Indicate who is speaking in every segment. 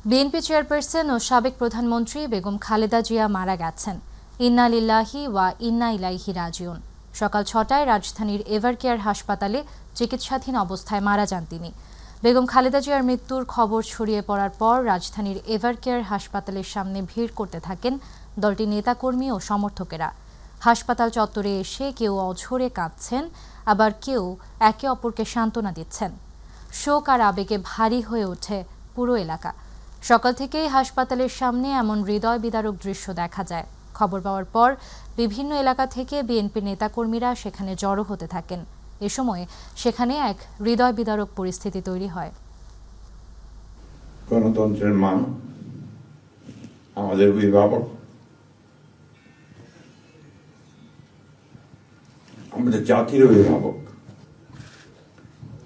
Speaker 1: BNP chairperson ও সাবেক প্রধানমন্ত্রী বেগম খালেদা জিয়া মারা গেছেন। ইন্না লিল্লাহি ওয়া ইন্না ইলাইহি রাজিউন। সকাল ৬টায় রাজধানীর এভারকেয়ার হাসপাতালে চিকিৎসাধীন অবস্থায় মারা যান তিনি। বেগম খালেদা জিয়ার মৃত্যুর খবর ছড়িয়ে পড়ার পর রাজধানীর এভারকেয়ার হাসপাতালের সামনে ভিড় করতে থাকেন দলটির নেতাকর্মী ও সমর্থকেরা। হাসপাতাল চত্বরে এসে কেউ অঝরে কাঁদছেন, আবার কেউ একে অপরকে সান্ত্বনা দিচ্ছেন। শোক আর আবেগে ভারী হয়ে ওঠে পুরো এলাকা। সকাল থেকেই হাসপাতালের সামনে এমন হৃদয় বিদারক দৃশ্য দেখা যায়। খবর পাওয়ার পর বিভিন্ন এলাকা থেকে বিএনপি নেতাকর্মীরা সেখানে জড়ো হতে থাকেন। এ সময় সেখানে এক হৃদয় বিদারক পরিস্থিতি তৈরি হয়।
Speaker 2: গণতন্ত্রের মা, আমাদের অভিভাবক, আমাদের জাতির অভিভাবক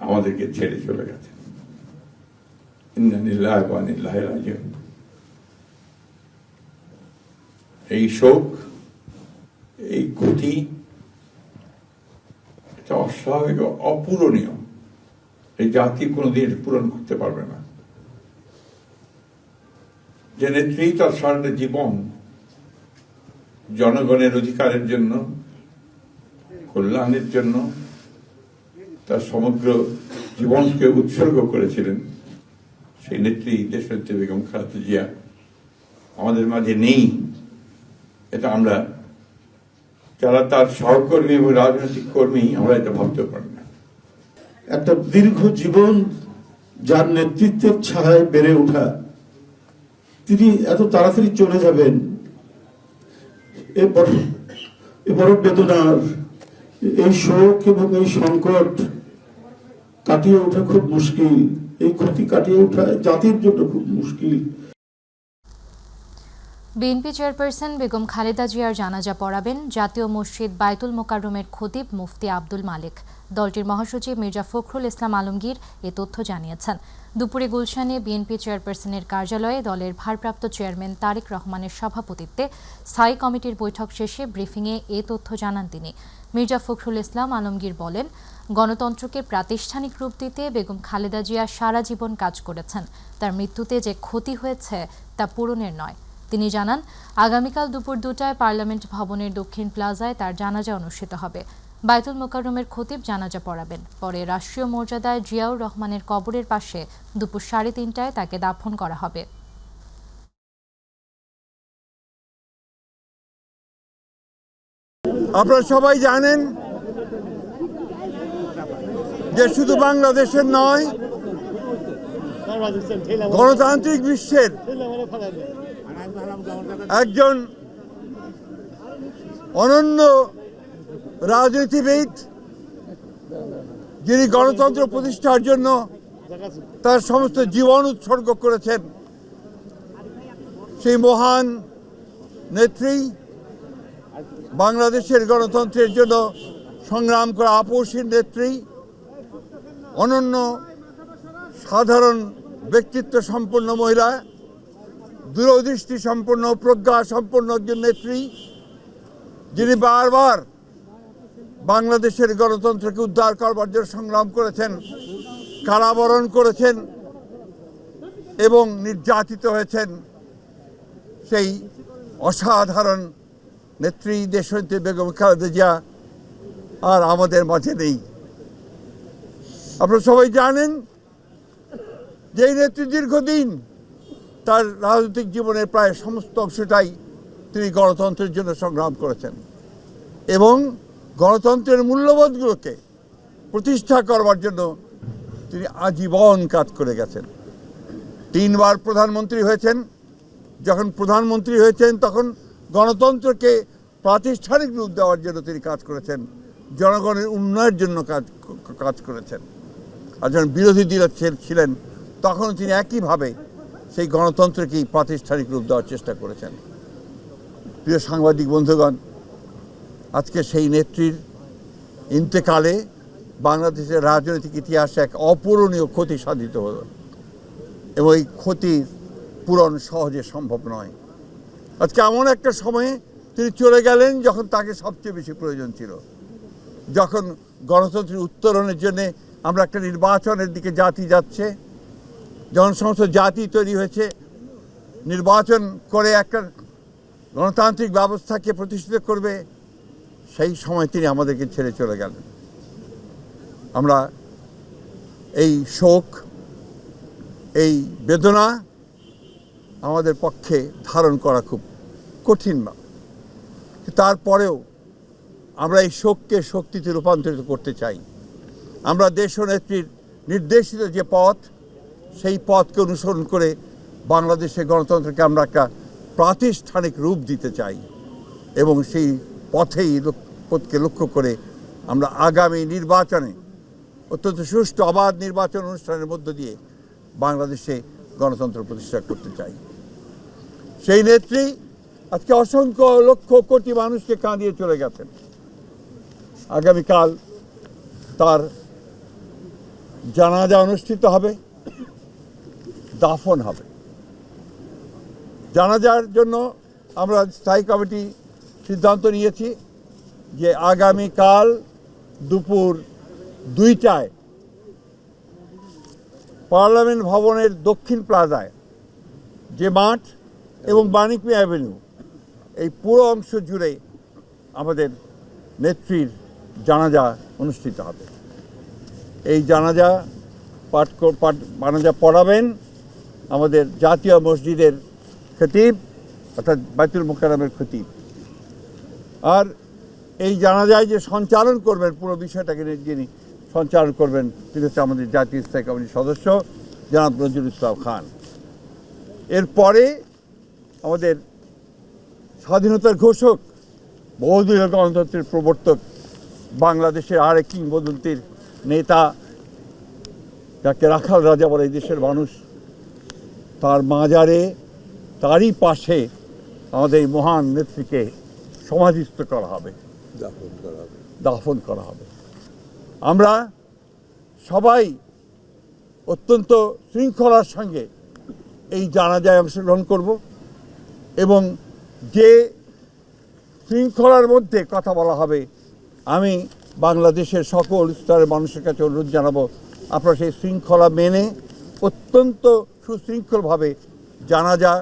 Speaker 2: আমাদেরকে ছেড়ে চলে গেছে। ইন্না লিল্লাহি ওয়া ইন্না ইলাইহি রাজিউন। এই শোক, এই ক্ষতি, এটা অস্বাভাবিক, অপূরণীয়। এই জাতি কোনোদিন পূরণ করতে পারবে না। যে নেত্রী তার সারাটা জীবন জনগণের অধিকারের জন্য, কল্যাণের জন্য তার সমগ্র জীবনকে উৎসর্গ করেছিলেন, সেই নেত্রী দেশনেত্রী বেগম খালেদা জিয়া আমাদের মাঝে নেই। এটা আমরা যারা তার সহকর্মী এবং রাজনৈতিক কর্মী, আমরা এটা ভাবতেও পারি না।
Speaker 3: একটা দীর্ঘ জীবন যার নেতৃত্বের ছায়ায় বেড়ে ওঠা, তিনি এত তাড়াতাড়ি চলে যাবেন, এ বড় বেদনার। এই শোক এবং এই সংকট কাটিয়ে ওঠা খুব মুশকিল। এই ক্ষতি কাটিয়ে ওঠা জাতির জন্য খুব মুশকিল।
Speaker 1: বিএনপি চেয়ারপারসন বেগম খালেদা জিয়ার জানাজা পড়াবেন জাতীয় মসজিদ বায়তুল মোকাররমের খতিব মুফতি আব্দুল মালেক। দলটির মহাসচিব মির্জা ফখরুল ইসলাম আলমগীর এ তথ্য জানিয়েছেন। দুপুরে গুলশানে বিএনপি চেয়ারপারসনের কার্যালয়ে দলের ভারপ্রাপ্ত চেয়ারম্যান তারেক রহমানের সভাপতিত্বে স্থায়ী কমিটির বৈঠক শেষে ব্রিফিংয়ে এ তথ্য জানান তিনি। মির্জা ফখরুল ইসলাম আলমগীর বলেন, গণতন্ত্রকে প্রাতিষ্ঠানিক রূপ দিতে বেগম খালেদা জিয়া সারা জীবন কাজ করেছেন। তার মৃত্যুতে যে ক্ষতি হয়েছে তা পূরণের নয়। তিনি জানান, আগামীকাল দুপুর 2টায় পার্লামেন্ট ভবনের দক্ষিণ প্লাজায় তার জানাজা অনুষ্ঠিত হবে। বায়তুল মোকাররমের খতিব জানাজা পড়াবেন। পরে রাষ্ট্রীয় মর্যাদায় জিয়াউর রহমানের কবরের পাশে দুপুর 3:30টায় তাকে দাফন করা হবে।
Speaker 4: আপনারা সবাই জানেন যে শুধু বাংলাদেশের নয়, গণতান্ত্রিক বিশ্বের একজন অনন্য রাজনীতিবিদ, যিনি গণতন্ত্র প্রতিষ্ঠার জন্য তার সমস্ত জীবন উৎসর্গ করেছেন, সেই মহান নেত্রী, বাংলাদেশের গণতন্ত্রের জন্য সংগ্রাম করা আপসীর নেত্রী, অনন্য সাধারণ ব্যক্তিত্ব সম্পন্ন মহিলা, দূরদৃষ্টি সম্পন্ন, প্রজ্ঞা সম্পন্ন একজন নেত্রী, যিনি বারবার বাংলাদেশের গণতন্ত্রকে উদ্ধার করবার জন্য সংগ্রাম করেছেন, কারাবরণ করেছেন এবং নির্যাতিত হয়েছেন। সেই অসাধারণ নেত্রী দেশনেত্রী বেগম খালেদা জিয়া আর আমাদের মাঝে নেই। আপনারা সবাই জানেন যে এই নেত্রী দীর্ঘদিন তার রাজনৈতিক জীবনের প্রায় সমস্ত অংশটাই তিনি গণতন্ত্রের জন্য সংগ্রাম করেছেন এবং গণতন্ত্রের মূল্যবোধগুলোকে প্রতিষ্ঠা করবার জন্য তিনি আজীবন কাজ করে গেছেন। 3 বার প্রধানমন্ত্রী হয়েছেন। যখন প্রধানমন্ত্রী হয়েছেন তখন গণতন্ত্রকে প্রাতিষ্ঠানিক রূপ দেওয়ার জন্য তিনি কাজ করেছেন, জনগণের উন্নয়নের জন্য কাজ করেছেন। আর যখন বিরোধী দল ছিলেন তখন তিনি একইভাবে সেই গণতন্ত্রকেই প্রাতিষ্ঠানিক রূপ দেওয়ার চেষ্টা করেছেন। প্রিয় সাংবাদিক বন্ধুগণ, আজকে সেই নেত্রীর ইন্তেকালে বাংলাদেশের রাজনৈতিক ইতিহাসে এক অপূরণীয় ক্ষতি সাধিত হলো এবং এই ক্ষতির পূরণ সহজে সম্ভব নয়। আজকে এমন একটা সময়ে তিনি চলে গেলেন যখন তাকে সবচেয়ে বেশি প্রয়োজন ছিল, যখন গণতন্ত্রের উত্তরণের জন্য আমরা একটা নির্বাচনের দিকে জাতি যাচ্ছে, যখন সমস্ত জাতি তৈরি হয়েছে নির্বাচন করে একটা গণতান্ত্রিক ব্যবস্থাকে প্রতিষ্ঠিত করবে, সেই সময় তিনি আমাদেরকে ছেড়ে চলে গেলেন। আমরা এই শোক, এই বেদনা আমাদের পক্ষে ধারণ করা খুব কঠিন। তারপরেও আমরা এই শোককে শক্তিতে রূপান্তরিত করতে চাই। আমরা দেশনেত্রীর নির্দেশিত যে পথ, সেই পথকে অনুসরণ করে বাংলাদেশের গণতন্ত্রকে আমরা একটা প্রাতিষ্ঠানিক রূপ দিতে চাই এবং সেই পথকে লক্ষ্য করে আমরা আগামী নির্বাচনে অত্যন্ত সুষ্ঠু অবাধ নির্বাচন অনুষ্ঠানের মধ্য দিয়ে বাংলাদেশে গণতন্ত্র প্রতিষ্ঠা করতে চাই। সেই নেত্রী আজকে অসংখ্য লক্ষ কোটি মানুষকে কাঁদিয়ে চলে গেছেন। আগামীকাল তার জানাজা অনুষ্ঠিত হবে, দাফন হবে। জানাজার জন্য আমরা স্থায়ী কমিটি সিদ্ধান্ত নিয়েছি যে আগামীকাল দুপুর 2টায় পার্লামেন্ট ভবনের দক্ষিণ প্লাজায় যে মাঠ এবং বাণিজ্য অ্যাভিনিউ, এই পুরো অংশ জুড়ে আমাদের নেত্রীর জানাজা অনুষ্ঠিত হবে। এই জানাজা পড়াবেন আমাদের জাতীয় মসজিদের খতিব, অর্থাৎ বাইতুল মোকাররমের খতিব। আর এই জানাজায় যে সঞ্চালন করবেন, পুরো বিষয়টাকে যিনি সঞ্চালন করবেন, তিনি হচ্ছে আমাদের জাতীয় স্থায়ী কমিটির সদস্য জনাব নজরুল ইসলাম খান। এরপরে আমাদের স্বাধীনতার ঘোষক, বহুদলীয় গণতন্ত্রের প্রবর্তক, বাংলাদেশের আরেক কিংবদন্তির নেতা, যাকে রাখাল রাজা বলে এই দেশের মানুষ, তার মাজারে, তারই পাশে আমাদের এই মহান নেত্রীকে সমাধিস্থ করা হবে, দাফন করা হবে। আমরা সবাই অত্যন্ত শৃঙ্খলার সঙ্গে এই জানাজায় অংশগ্রহণ করব এবং যে শৃঙ্খলার মধ্যে কথা বলা হবে, আমি বাংলাদেশের সকল স্তরের মানুষের কাছে অনুরোধ জানাবো, আপনারা সেই শৃঙ্খলা মেনে অত্যন্ত সুশৃঙ্খলভাবে জানাজা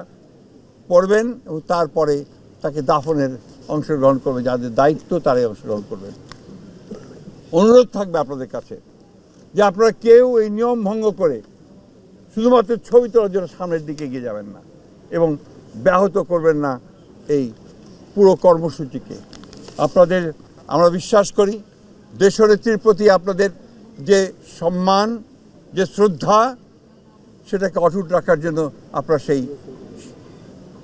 Speaker 4: পড়বেন এবং তারপরে তাকে দাফনের অংশগ্রহণ করবে, যাদের দায়িত্ব তারাই অংশগ্রহণ করবেন। অনুরোধ থাকবে আপনাদের কাছে যে আপনারা কেউ এই নিয়ম ভঙ্গ করে শুধুমাত্র ছবি তোলার জন্য সামনের দিকে এগিয়ে যাবেন না এবং ব্যাহত করবেন না এই পুরো কর্মসূচিকে। আমরা বিশ্বাস করি দেশনেত্রীর প্রতি আপনাদের যে সম্মান, যে শ্রদ্ধা, সেটাকে অটুট রাখার জন্য আপনারা সেই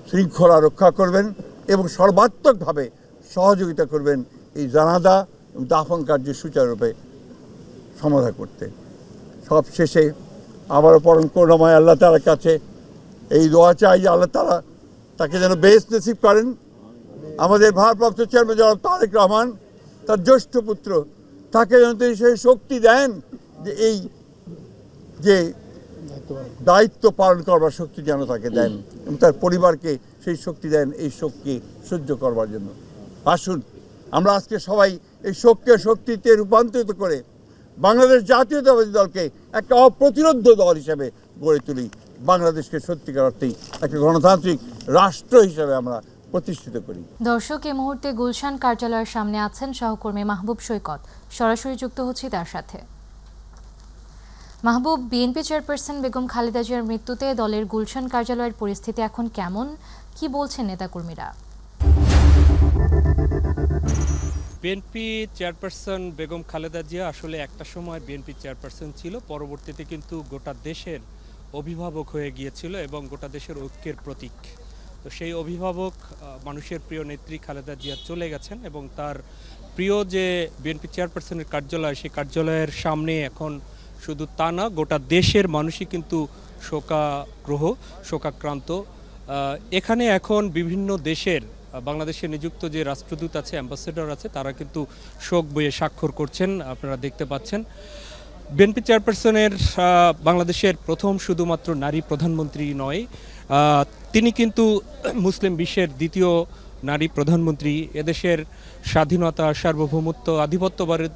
Speaker 4: শৃঙ্খলা রক্ষা করবেন এবং সর্বাত্মকভাবে সহযোগিতা করবেন এই জানাজা এবং দাফন কার্য সুচারুরূপে সমাধা করতে। সব শেষে আবারও পরম করুণাময় আল্লাহ তাআলার কাছে এই দোয়া চাই যে আল্লাহ তাআলা তাকে যেন বেহেশত নসিব করেন। আমাদের ভারপ্রাপ্ত চেয়ারম্যান জনাব তারেক রহমান, তার জ্যেষ্ঠ পুত্র, তাকে যেন তিনি সেই শক্তি দেন যে এই যে দায়িত্ব পালন করবার শক্তি যেন তাকে দেন এবং তার পরিবারকে সেই শক্তি দেন এই শোককে সহ্য করবার জন্য। আসুন আমরা আজকে সবাই এই শোককে শক্তিতে রূপান্তরিত করে বাংলাদেশ জাতীয়তাবাদী দলকে একটা অপ্রতিরোধ দল হিসেবে গড়ে তুলি। বাংলাদেশকে সত্যিকার অর্থেই একটা গণতান্ত্রিক রাষ্ট্র হিসেবে আমরা প্রতিষ্ঠিত করি।
Speaker 1: দর্শক, এই মুহূর্তে গুলশান কার্যালয়ের সামনে আছেন সহকর্মী মাহবুব সৈকত। সরাসরি যুক্ত হচ্ছি তার সাথে। মাহবুব, বিএনপি চেয়ারপারসন বেগম খালেদা জিয়ার মৃত্যুতে দলের গুলশান কার্যালয়ের পরিস্থিতি এখন কেমন, কি বলছেন নেতাকর্মীরা?
Speaker 5: বিএনপি চেয়ারপারসন বেগম খালেদা জিয়া আসলে একটা সময় বিএনপি চেয়ারপারসন ছিল, পরবর্তীতে কিন্তু গোটা দেশের অভিভাবক হয়ে গিয়েছিল এবং গোটা দেশের ঐক্যের প্রতীক। তো সেই অভিভাবক, মানুষের প্রিয় নেত্রী খালেদা জিয়া চলে গেছেন এবং তার প্রিয় যে বিএনপি চেয়ারপারসনের কার্যালয়, সেই কার্যালয়ের সামনে এখন শুধু তা না, গোটা দেশের মানুষই কিন্তু শোকাক্রান্ত। এখানে এখন বিভিন্ন দেশের, বাংলাদেশে নিযুক্ত যে রাষ্ট্রদূত আছে, অ্যাম্বাসেডর আছে, তারা কিন্তু শোক বইয়ে স্বাক্ষর করছেন, আপনারা দেখতে পাচ্ছেন। বিএনপি চেয়ারপারসনের বাংলাদেশের প্রথম শুধুমাত্র নারী প্রধানমন্ত্রী নয়, তিনি কিন্তু মুসলিম বিশ্বের দ্বিতীয় নারী প্রধানমন্ত্রী। এদেশের স্বাধীনতা, সার্বভৌমত্ব, আধিপত্যবাদের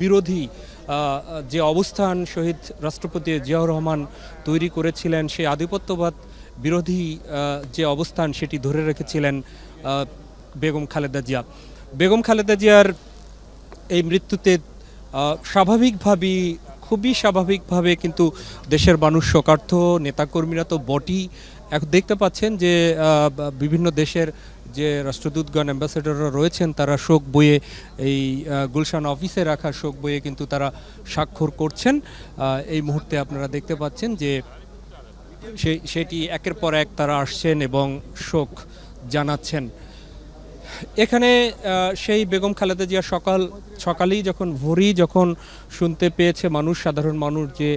Speaker 5: বিরোধী যে অবস্থান শহীদ রাষ্ট্রপতি জিয়াউর রহমান তৈরি করেছিলেন, সেই আধিপত্যবাদ বিরোধী যে অবস্থান সেটি ধরে রেখেছিলেন বেগম খালেদা জিয়া। বেগম খালেদা জিয়ার এই মৃত্যুতে স্বাভাবিকভাবেই খুবই স্বাভাবিকভাবে কিন্তু দেশের মানুষ শোকার্ত, নেতাকর্মীরা তো বটেই। এখন দেখতে পাচ্ছেন যে বিভিন্ন দেশের যে রাষ্ট্রদূতগণ, অ্যাম্বাসেডররা রয়েছেন তারা শোক বইয়ে এই গুলশান অফিসে রাখা শোক বইয়ে কিন্তু তারা স্বাক্ষর করছেন। এই মুহূর্তে আপনারা দেখতে পাচ্ছেন যে সেটি একের পর এক তারা আসছেন এবং শোক জানাচ্ছেন। এখানে সেই বেগম খালেদা জিয়া সকালেই যখন ভোরেই যখন শুনতে পেয়েছে মানুষ, সাধারণ মানুষ যে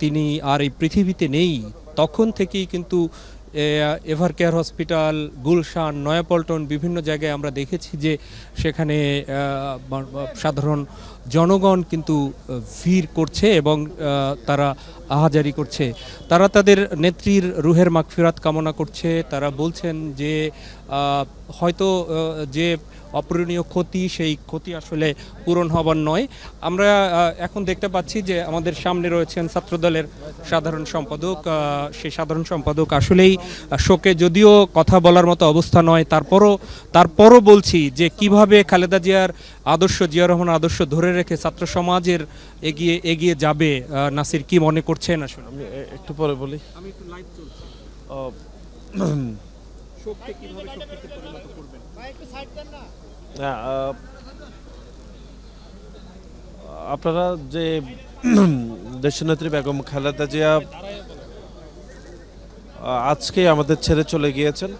Speaker 5: তিনি আর এই পৃথিবীতে নেই, তখন থেকেই কিন্তু ever care hospital, Gulshan, Naya Paltan বিভিন্ন জায়গায় আমরা দেখেছি যে সেখানে সাধারণ জনগণ কিন্তু ভিড় করছে এবং তারা আহাজারি করছে। তারা তাদের নেত্রীর রুহের মাগফিরাত কামনা করছে। তারা বলছেন যে হয়তো যে অপূরণীয় ক্ষতি, সেই ক্ষতি আসলে পূরণ হবার নয়। আমরা এখন দেখতে পাচ্ছি যে আমাদের সামনে রয়েছেন ছাত্রদলের সাধারণ সম্পাদক। সেই সাধারণ সম্পাদক আসলেই শোকে, যদিও কথা বলার মতো অবস্থা নয়, তারপরও বলছি যে কিভাবে খালেদা জিয়ার আদর্শ, জিয়া রহমান আদর্শ ধরে রেখে ছাত্র সমাজের এগিয়ে যাবে। নাসির, কি মনে করছেন আসলে?
Speaker 6: আমি একটু পরে বলি।
Speaker 5: আমি একটু লাইভ চলছি। শোককে কিভাবে শক্তিতে পরিণত করবেন?
Speaker 6: আপনারা যে দেশনেত্রী বেগম খালেদা জিয়া আজকে আমাদের ছেড়ে চলে গিয়েছেন,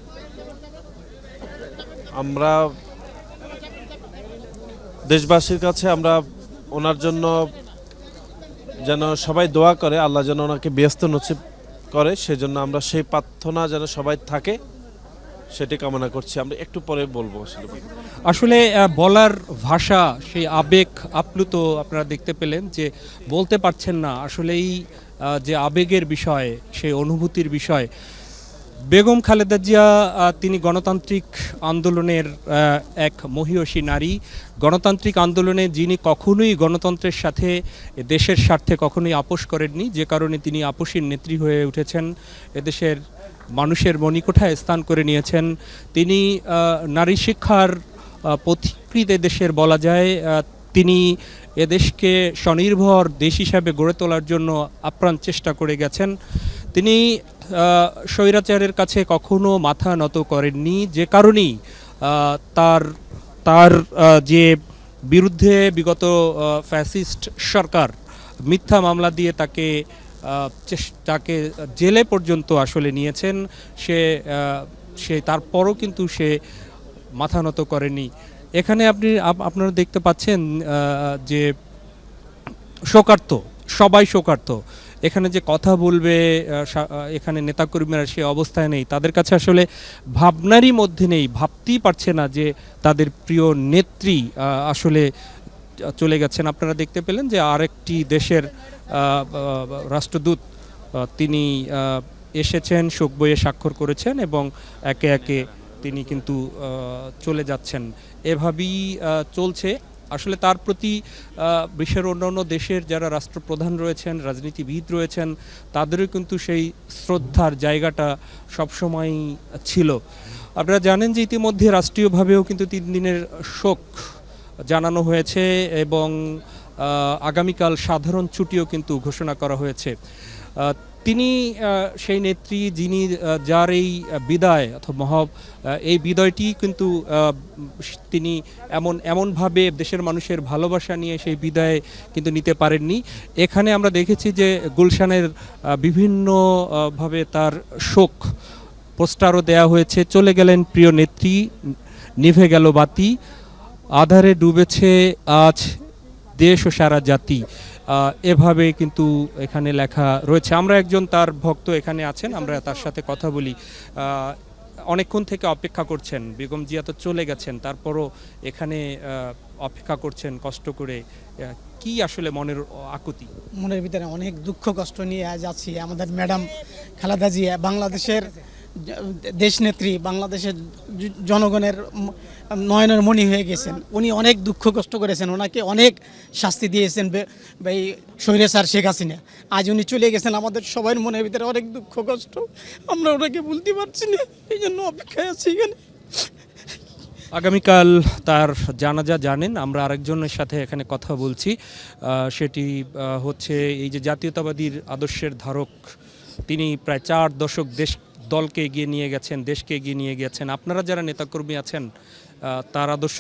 Speaker 6: আমরা দেশবাসীর কাছে আমরা ওনার জন্য যেন সবাই দোয়া করে, আল্লাহ যেন ওনাকে ব্যস্ত নসিব করে, সেজন্য আমরা সেই প্রার্থনা যেন সবাই থাকে সেটি কামনা করছি। আমরা একটু পরে বলবো।
Speaker 5: আসলে বলার ভাষা, সেই আবেগ আপ্লুত আপনারা দেখতে পেলেন যে বলতে পারছেন না। আসলেই যে আবেগের বিষয়, সেই অনুভূতির বিষয়। বেগম খালেদা জিয়া তিনি গণতান্ত্রিক আন্দোলনের এক মহীয়সী নারী। গণতান্ত্রিক আন্দোলনে যিনি কখনোই গণতন্ত্রের সাথে, দেশের স্বার্থে কখনোই আপোষ করেননি, যে কারণে তিনি আপোষীর নেত্রী হয়ে উঠেছেন, এদেশের মানুষের মণিকোঠায় স্থান করে নিয়েছেন। তিনি নারী শিক্ষার পথিকৃৎ দেশের বলা যায়। তিনি এদেশকে স্বনির্ভর দেশ হিসাবে গড়ে তোলার জন্য আপ্রাণ চেষ্টা করে গেছেন। তিনি স্বৈরাচারের কাছে কখনো মাথা নত করেননি, যে কারণেই তার যে বিরুদ্ধে বিগত ফ্যাসিস্ট সরকার মিথ্যা মামলা দিয়ে তাকে জেলে পর্যন্ত আসলে নিয়েছেন, সে তারপরও কিন্তু সে মাথা নত করেনি। এখানে আপনারা দেখতে পাচ্ছেন যে শোকার্ত, সবাই শোকার্ত। এখানে যে কথা বলবে, এখানে নেতাকর্মীরা সে অবস্থায় নেই, তাদের কাছে আসলে ভাবনারই মধ্যে নেই, ভাবতেই পারছে না যে তাদের প্রিয় নেত্রী আসলে চলে গেছেন। আপনারা দেখতে পেলেন যে আরেকটি দেশের রাষ্ট্রদূত তিনি এসেছেন, শোক বইয়ে স্বাক্ষর করেছেন এবং একে একে তিনি কিন্তু চলে যাচ্ছেন। এভাবেই চলছে। আসলে তার প্রতি বিশ্বের অন্যান্য দেশের যারা রাষ্ট্রপ্রধান রয়েছেন, রাজনীতিবিদ রয়েছেন, তাদেরও কিন্তু সেই শ্রদ্ধার জায়গাটা সবসময়ই ছিল। আপনারা জানেন যে ইতিমধ্যে রাষ্ট্রীয়ভাবেও কিন্তু 3 দিনের শোক জানানো হয়েছে এবং আগামীকাল সাধারণ ছুটিও কিন্তু ঘোষণা করা হয়েছে। তিনি সেই নেত্রী যিনি, যার এই বিদায় অথবা এই বিদায়টি কিন্তু তিনি এমনভাবে দেশের মানুষের ভালোবাসা নিয়ে সেই বিদায় কিন্তু নিতে পারেননি। এখানে আমরা দেখেছি যে গুলশানের বিভিন্নভাবে তার শোক পোস্টারও দেয়া হয়েছে। চলে গেলেন প্রিয় নেত্রী, নিভে গেল বাতি, আধারে ডুবেছে আজ দেশ ও সারা জাতি, এভাবে কিন্তু এখানে লেখা রয়েছে। আমরা একজন তার ভক্ত এখানে আছেন, আমরা তার সাথে কথা বলি। অনেকক্ষণ থেকে অপেক্ষা করছেন, বেগম জিয়া তো চলে গেছেন, তারপরও এখানে অপেক্ষা করছেন কষ্ট করে। কি আসলে মনের আকুতি?
Speaker 7: মনের ভিতরে অনেক দুঃখ কষ্ট নিয়ে আজ আছি। আমাদের ম্যাডাম খালেদা জিয়া বাংলাদেশের দেশনেত্রী, বাংলাদেশের জনগণের নয়নের মণি হয়ে গেছেন। উনি অনেক দুঃখ কষ্ট করেছেন, ওনাকে অনেক শাস্তি দিয়েছেন এই স্বৈরাচার শেখ হাসিনা। আজ উনি চলে গেছেন, আমাদের সবার মনের ভিতরে অনেক দুঃখ কষ্ট, আমরা ওনাকে বলতে পারছি না, এই জন্য অপেক্ষায় আছি এখানে।
Speaker 5: আগামীকাল তার জানাজা জানেন, আমরা আরেকজনের সাথে এখানে কথা বলছি। সেটি হচ্ছে এই যে জাতীয়তাবাদীর আদর্শের ধারক, তিনি প্রায় 4 দশক দলকে এগিয়ে নিয়ে গেছেন, দেশকে এগিয়ে নিয়ে গেছেন। আপনারা যারা নেতাকর্মী আছেন তার আদর্শ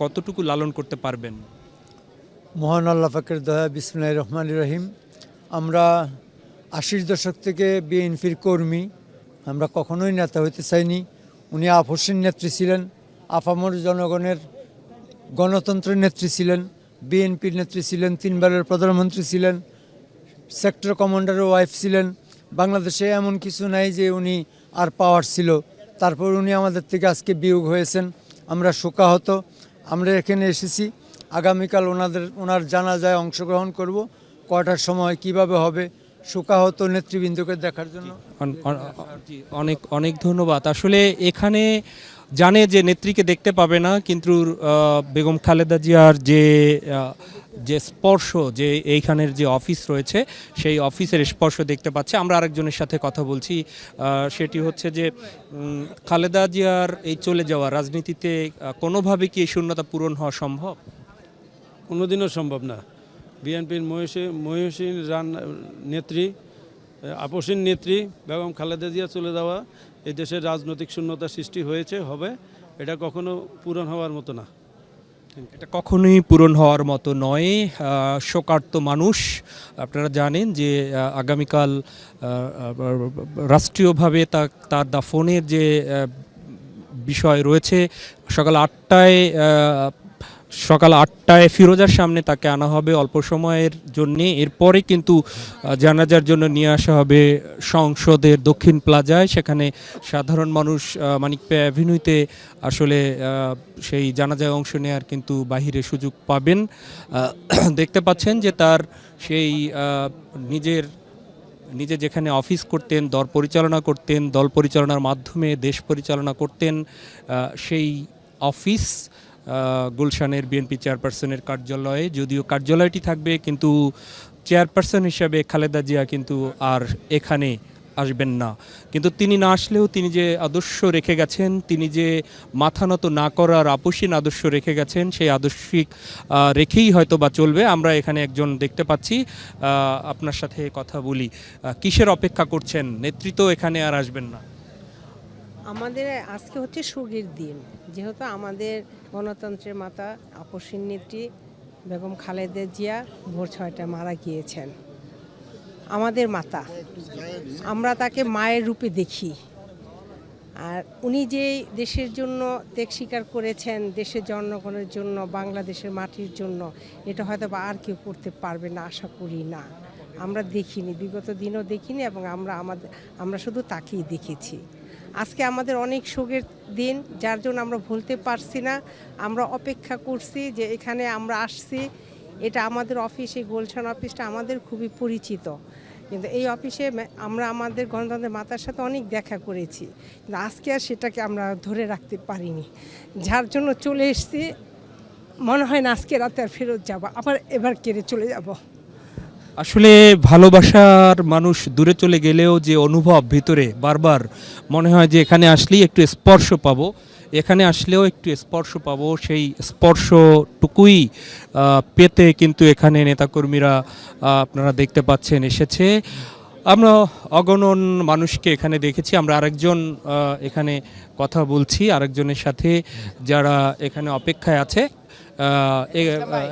Speaker 5: কতটুকু লালন করতে পারবেন?
Speaker 8: মহান আল্লাহ পাকের দয়া, বিসমিল্লাহির রহমানির রহিম। আমরা 80 দশক থেকে বিএনপির কর্মী, আমরা কখনোই নেতা হইতে চাইনি। উনি আপসীন নেত্রী ছিলেন, আপামর জনগণের গণতন্ত্রের নেত্রী ছিলেন, বিএনপির নেত্রী ছিলেন, 3 বারের প্রধানমন্ত্রী ছিলেন, সেক্টর কমান্ডারের ওয়াইফ ছিলেন। বাংলাদেশে এমন কিছু নাই যে উনি আর পাওয়ার ছিল। তারপর উনি আমাদের থেকে আজকে বিয়োগ হয়েছেন, আমরা শোকাহত। আমরা এখানে এসেছি, আগামীকাল ওনার জানাজায় অংশগ্রহণ করব। কয়টার সময় কিভাবে হবে, শোকাহত নেতৃবৃন্দকে দেখার জন্য
Speaker 5: অনেক অনেক ধন্যবাদ। আসলে এখানে জানে যে নেত্রীকে দেখতে পাবে না, কিন্তু বেগম খালেদা জিয়ার যে স্পর্শ, যে এইখানের যে অফিস রয়েছে সেই অফিসের স্পর্শ দেখতে পাচ্ছে। আমরা আরেকজনের সাথে কথা বলছি, সেটি হচ্ছে যে খালেদা জিয়ার এই চলে যাওয়া রাজনীতিতে কোনোভাবে কি এই শূন্যতা পূরণ হওয়া সম্ভব?
Speaker 9: কোনোদিনও সম্ভব না। বিএনপির মহিষীন নেত্রী, আপসীন নেত্রী বেগম খালেদা জিয়া চলে যাওয়া, এই দেশের রাজনৈতিক শূন্যতা সৃষ্টি হয়েছে, হবে, এটা কখনো পূরণ হওয়ার মতো না।
Speaker 5: এটা কখনোই পূরণ হওয়ার মতো নয়। শোকার্ত মানুষ, আপনারা জানেন যে আগামীকাল রাষ্ট্রীয়ভাবে তার দাফনের যে বিষয় রয়েছে, সকাল 8টায় ফিরোজার সামনে তাকে আনা হবে অল্প সময়ের জন্যে। এরপরে কিন্তু জানাজার জন্য নিয়ে আসা হবে সংসদের দক্ষিণ প্লাজায়। সেখানে সাধারণ মানুষ মানিকপে অ্যাভিনিউতে আসলে সেই জানাজায় অংশ নেওয়ার কিন্তু বাহিরে সুযোগ পাবেন। দেখতে পাচ্ছেন যে তার সেই নিজে যেখানে অফিস করতেন, দল পরিচালনার মাধ্যমে দেশ পরিচালনা করতেন, সেই অফিস গুলশানের বিএনপি চেয়ারপারসনের কার্যালয়ে, যদিও কার্যালয়টি থাকবে কিন্তু চেয়ারপারসন হিসাবে খালেদা জিয়া কিন্তু আর এখানে আসবেন না। কিন্তু তিনি না আসলেও তিনি যে আদর্শ রেখে গেছেন, তিনি যে মাথা নত না করার আপসীন আদর্শ রেখে গেছেন, সেই আদর্শিক রেখেই হয়তো বা চলবে। আমরা এখানে একজন দেখতে পাচ্ছি, আপনার সাথে কথা বলি। কিসের অপেক্ষা করছেন? নেতৃত্ব এখানে আর আসবেন না।
Speaker 10: আমাদের আজকে হচ্ছে শোকের দিন, যেহেতু আমাদের গণতন্ত্রের মাতা আপসীন নেত্রী বেগম খালেদা জিয়া ভোর 6টায় মারা গিয়েছেন। আমাদের মাতা, আমরা তাকে মায়ের রূপে দেখি। আর উনি যে দেশের জন্য ত্যাগ স্বীকার করেছেন, দেশের জনগণের জন্য, বাংলাদেশের মাটির জন্য, এটা হয়তো বা আর কেউ করতে পারবে না, আশা করি না। আমরা দেখিনি, বিগত দিনও দেখিনি, এবং আমরা শুধু তাকেই দেখেছি। আজকে আমাদের অনেক শোকের দিন, যার জন্য আমরা ভুলতে পারছি না। আমরা অপেক্ষা করছি যে এখানে আমরা আসছি, এটা আমাদের অফিস, এই গুলশান অফিসটা আমাদের খুবই পরিচিত। কিন্তু এই অফিসে আমরা আমাদের গণতন্ত্রের মাতার সাথে অনেক দেখা করেছি, কিন্তু আজকে আর সেটাকে আমরা ধরে রাখতে পারিনি, যার জন্য চলে এসেছি। মনে হয় না আজকে রাতে আর ফেরত যাব, আবার এবার কেড়ে চলে যাব।
Speaker 5: আসলে ভালোবাসার মানুষ দূরে চলে গেলেও যে অনুভব ভিতরে বারবার মনে হয় যে এখানে আসলেই একটু স্পর্শ পাবো, এখানে আসলেও একটু স্পর্শ পাবো, সেই স্পর্শটুকুই পেতে কিন্তু এখানে নেতাকর্মীরা আপনারা দেখতে পাচ্ছেন এসেছে। আমরা অগণন মানুষকে এখানে দেখেছি। আমরা আরেকজন এখানে কথা বলছি আরেকজনের সাথে, যারা এখানে অপেক্ষায় আছে,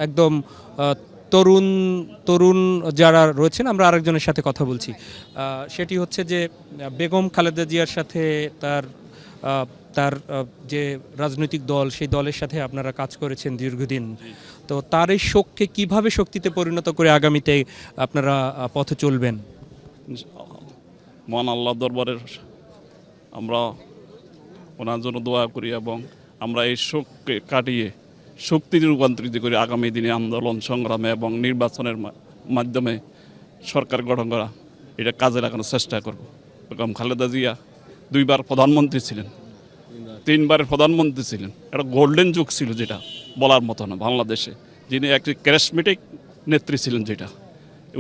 Speaker 5: একদম তরুণ যারা রয়েছেন। আমরা আরেকজনের সাথে কথা বলছি, সেটি হচ্ছে যে বেগম খালেদা জিয়ার সাথে তার যে রাজনৈতিক দল, সেই দলের সাথে আপনারা কাজ করেছেন দীর্ঘদিন। তো তার এই শোককে কিভাবে শক্তিতে পরিণত করে আগামীতে আপনারা পথে চলবেন?
Speaker 11: মহান আল্লাহ দরবারের আমরা ওনার জন্য দোয়া করি, এবং আমরা এই শোককে কাটিয়ে শক্তিতে রূপান্তরিত করে আগামী দিনে আন্দোলন সংগ্রামে এবং নির্বাচনের মাধ্যমে সরকার গঠন করা, এটা কাজে লাগানোর চেষ্টা করব। বেগম খালেদা জিয়া 2বার প্রধানমন্ত্রী ছিলেন, 3বারের প্রধানমন্ত্রী ছিলেন। একটা গোল্ডেন যুগ ছিল, যেটা বলার মতো না বাংলাদেশে। যিনি একটি ক্যারিজমেটিক নেত্রী ছিলেন, যেটা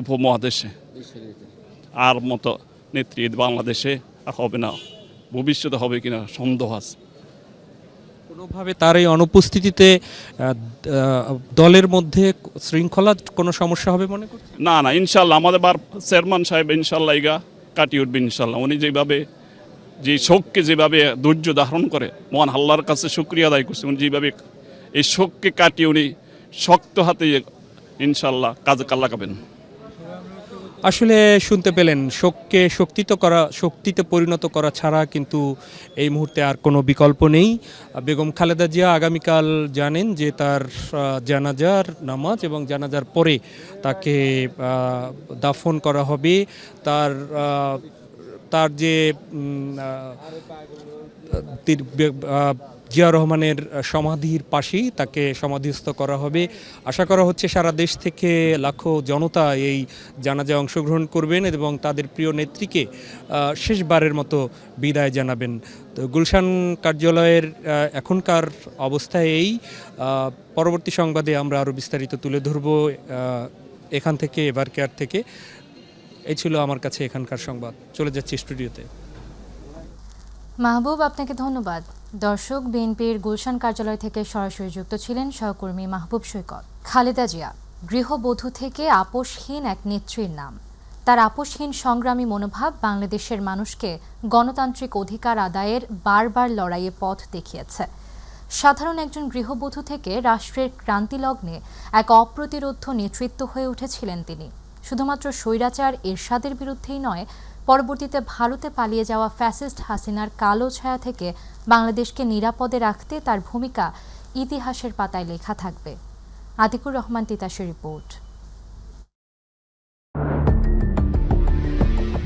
Speaker 11: উপমহাদেশে আর মতো নেত্রী বাংলাদেশে আর হবে না, ভবিষ্যতে হবে কিনা সন্দেহ আছে।
Speaker 5: কোনোভাবে তার এই অনুপস্থিতিতে দলের মধ্যে শৃঙ্খলা কোনো সমস্যা হবে মনে করছেন?
Speaker 11: না না, ইনশাল্লাহ আমাদের চেয়ারম্যান সাহেব ইনশাল্লাহ ইগা কাটিয়ে উঠবে ইনশাল্লাহ। উনি যেভাবে যে শোককে যেভাবে ধৈর্য ধারণ করে, মহান আল্লাহর কাছে শুকরিয়া আদায় করছে, উনি যেভাবে এই শোককে কাটিয়ে উনি শক্ত হাতে ইনশাল্লাহ কাজে লাগাবেন।
Speaker 5: আসলে শুনতে পেলেন, শোককে শক্তিতে পরিণত করা ছাড়া কিন্তু এই মুহূর্তে আর কোনো বিকল্প নেই। বেগম খালেদা জিয়া আগামীকাল জানেন যে তার জানাজার নামাজ এবং জানাজার পরে তাকে দাফন করা হবে। তার যে জিয়া রহমানের সমাধির পাশেই তাকে সমাধিস্থ করা হবে। আশা করা হচ্ছে সারা দেশ থেকে লাখো জনতা এই জানাজায় অংশগ্রহণ করবেন এবং তাদের প্রিয় নেত্রীকে শেষবারের মতো বিদায় জানাবেন। তো গুলশান কার্যালয়ের এখনকার অবস্থায় এই পরবর্তী সংবাদে আমরা আরও বিস্তারিত তুলে ধরব এখান থেকে, এভার কেয়ার থেকে। এই ছিল আমার কাছে এখানকার সংবাদ। চলে যাচ্ছি স্টুডিওতে।
Speaker 1: মাহবুব, আপনাকে ধন্যবাদ। দর্শক, বিএনপির গুলশান কার্যালয় থেকে সরাসরি যুক্ত ছিলেন সহকর্মী মাহবুব সৈকত। খালেদা জিয়া গৃহবধূ থেকে আপোষহীন এক নেত্রীর নাম। তার আপোষহীন সংগ্রামী মনোভাব বাংলাদেশের মানুষকে গণতান্ত্রিক অধিকার আদায়ের বারবার লড়াইয়ে পথ দেখিয়েছে। সাধারণ একজন গৃহবধূ থেকে রাষ্ট্রের ক্রান্তিলগ্নে এক অপ্রতিরোধ্য নেতৃত্ব হয়ে উঠেছিলেন তিনি। শুধুমাত্র স্বৈরাচার এরশাদের বিরুদ্ধেই নয়, পরবর্তীতে ভারতে পালিয়ে যাওয়া ফ্যাসিস্ট হাসিনার কালো ছায়া থেকে বাংলাদেশকে নিরাপদে রাখতে তার ভূমিকা ইতিহাসের পাতায় লেখা থাকবে। আতিকুর রহমান তিতাসের রিপোর্ট।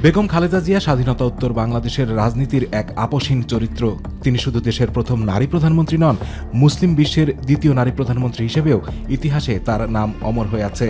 Speaker 12: বেগম খালেদা জিয়া স্বাধীনতা উত্তর বাংলাদেশের রাজনীতির এক আপোষহীন চরিত্র। তিনি শুধু দেশের প্রথম নারী প্রধানমন্ত্রী নন, মুসলিম বিশ্বের দ্বিতীয় নারী প্রধানমন্ত্রী হিসেবেও ইতিহাসে তার নাম অমর হয়ে আছে।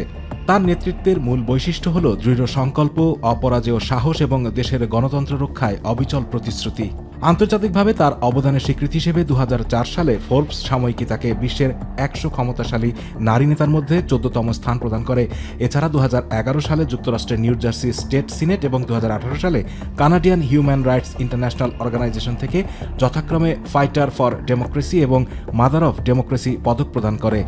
Speaker 12: তার নেতৃত্বের মূল বৈশিষ্ট্য হল দৃঢ় সংকল্প, অপরাজেয় সাহস এবং দেশের গণতন্ত্র রক্ষায় অবিচল প্রতিশ্রুতি। আন্তর্জাতিকভাবে তার অবদানের স্বীকৃতি হিসেবে 2004 সালে ফোর্বস সাময়িকী তাকে বিশ্বের 100 ক্ষমতাশালী নারী নেতার মধ্যে 14তম স্থান প্রদান করে। এছাড়া 2011 সালে যুক্তরাষ্ট্রের নিউ জার্সি স্টেট সিনেট এবং 2018 সালে Canadian human rights international organisation থেকে যথাক্রমে ফাইটার ফর ডেমোক্রেসি এবং মাদার অফ ডেমোক্রেসি পদক প্রদান করে।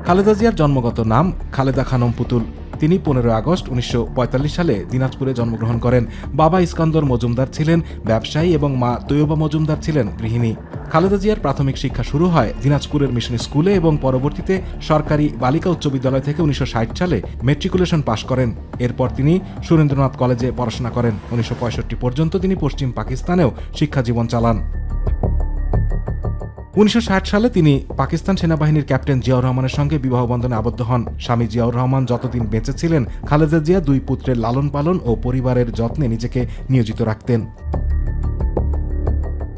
Speaker 12: খালেদা জিয়ার জন্মগত নাম খালেদা খানম পুতুল। তিনি 15 আগস্ট 1945 সালে দিনাজপুরে জন্মগ্রহণ করেন। বাবা ইস্কান্দর মজুমদার ছিলেন ব্যবসায়ী এবং মা তৈয়বা মজুমদার ছিলেন গৃহিণী। খালেদা জিয়ার প্রাথমিক শিক্ষা শুরু হয় দিনাজপুরের মিশন স্কুলে এবং পরবর্তীতে সরকারি বালিকা উচ্চ বিদ্যালয় থেকে 1960 সালে মেট্রিকুলেশন পাশ করেন। এরপর তিনি সুরেন্দ্রনাথ কলেজে পড়াশোনা করেন। 1965 পর্যন্ত তিনি পশ্চিম পাকিস্তানেও শিক্ষা জীবন চালান। 1960 সালে তিনি পাকিস্তান সেনাবাহিনীর ক্যাপ্টেন জিয়াউর রহমানের সঙ্গে বিবাহ বন্ধনে আবদ্ধ হন। স্বামী জিয়াউর রহমান যতদিন বেঁচে ছিলেন, খালেদা জিয়া 2 পুত্রের লালন পালন ও পরিবারের যত্নে নিজেকে নিয়োজিত রাখতেন।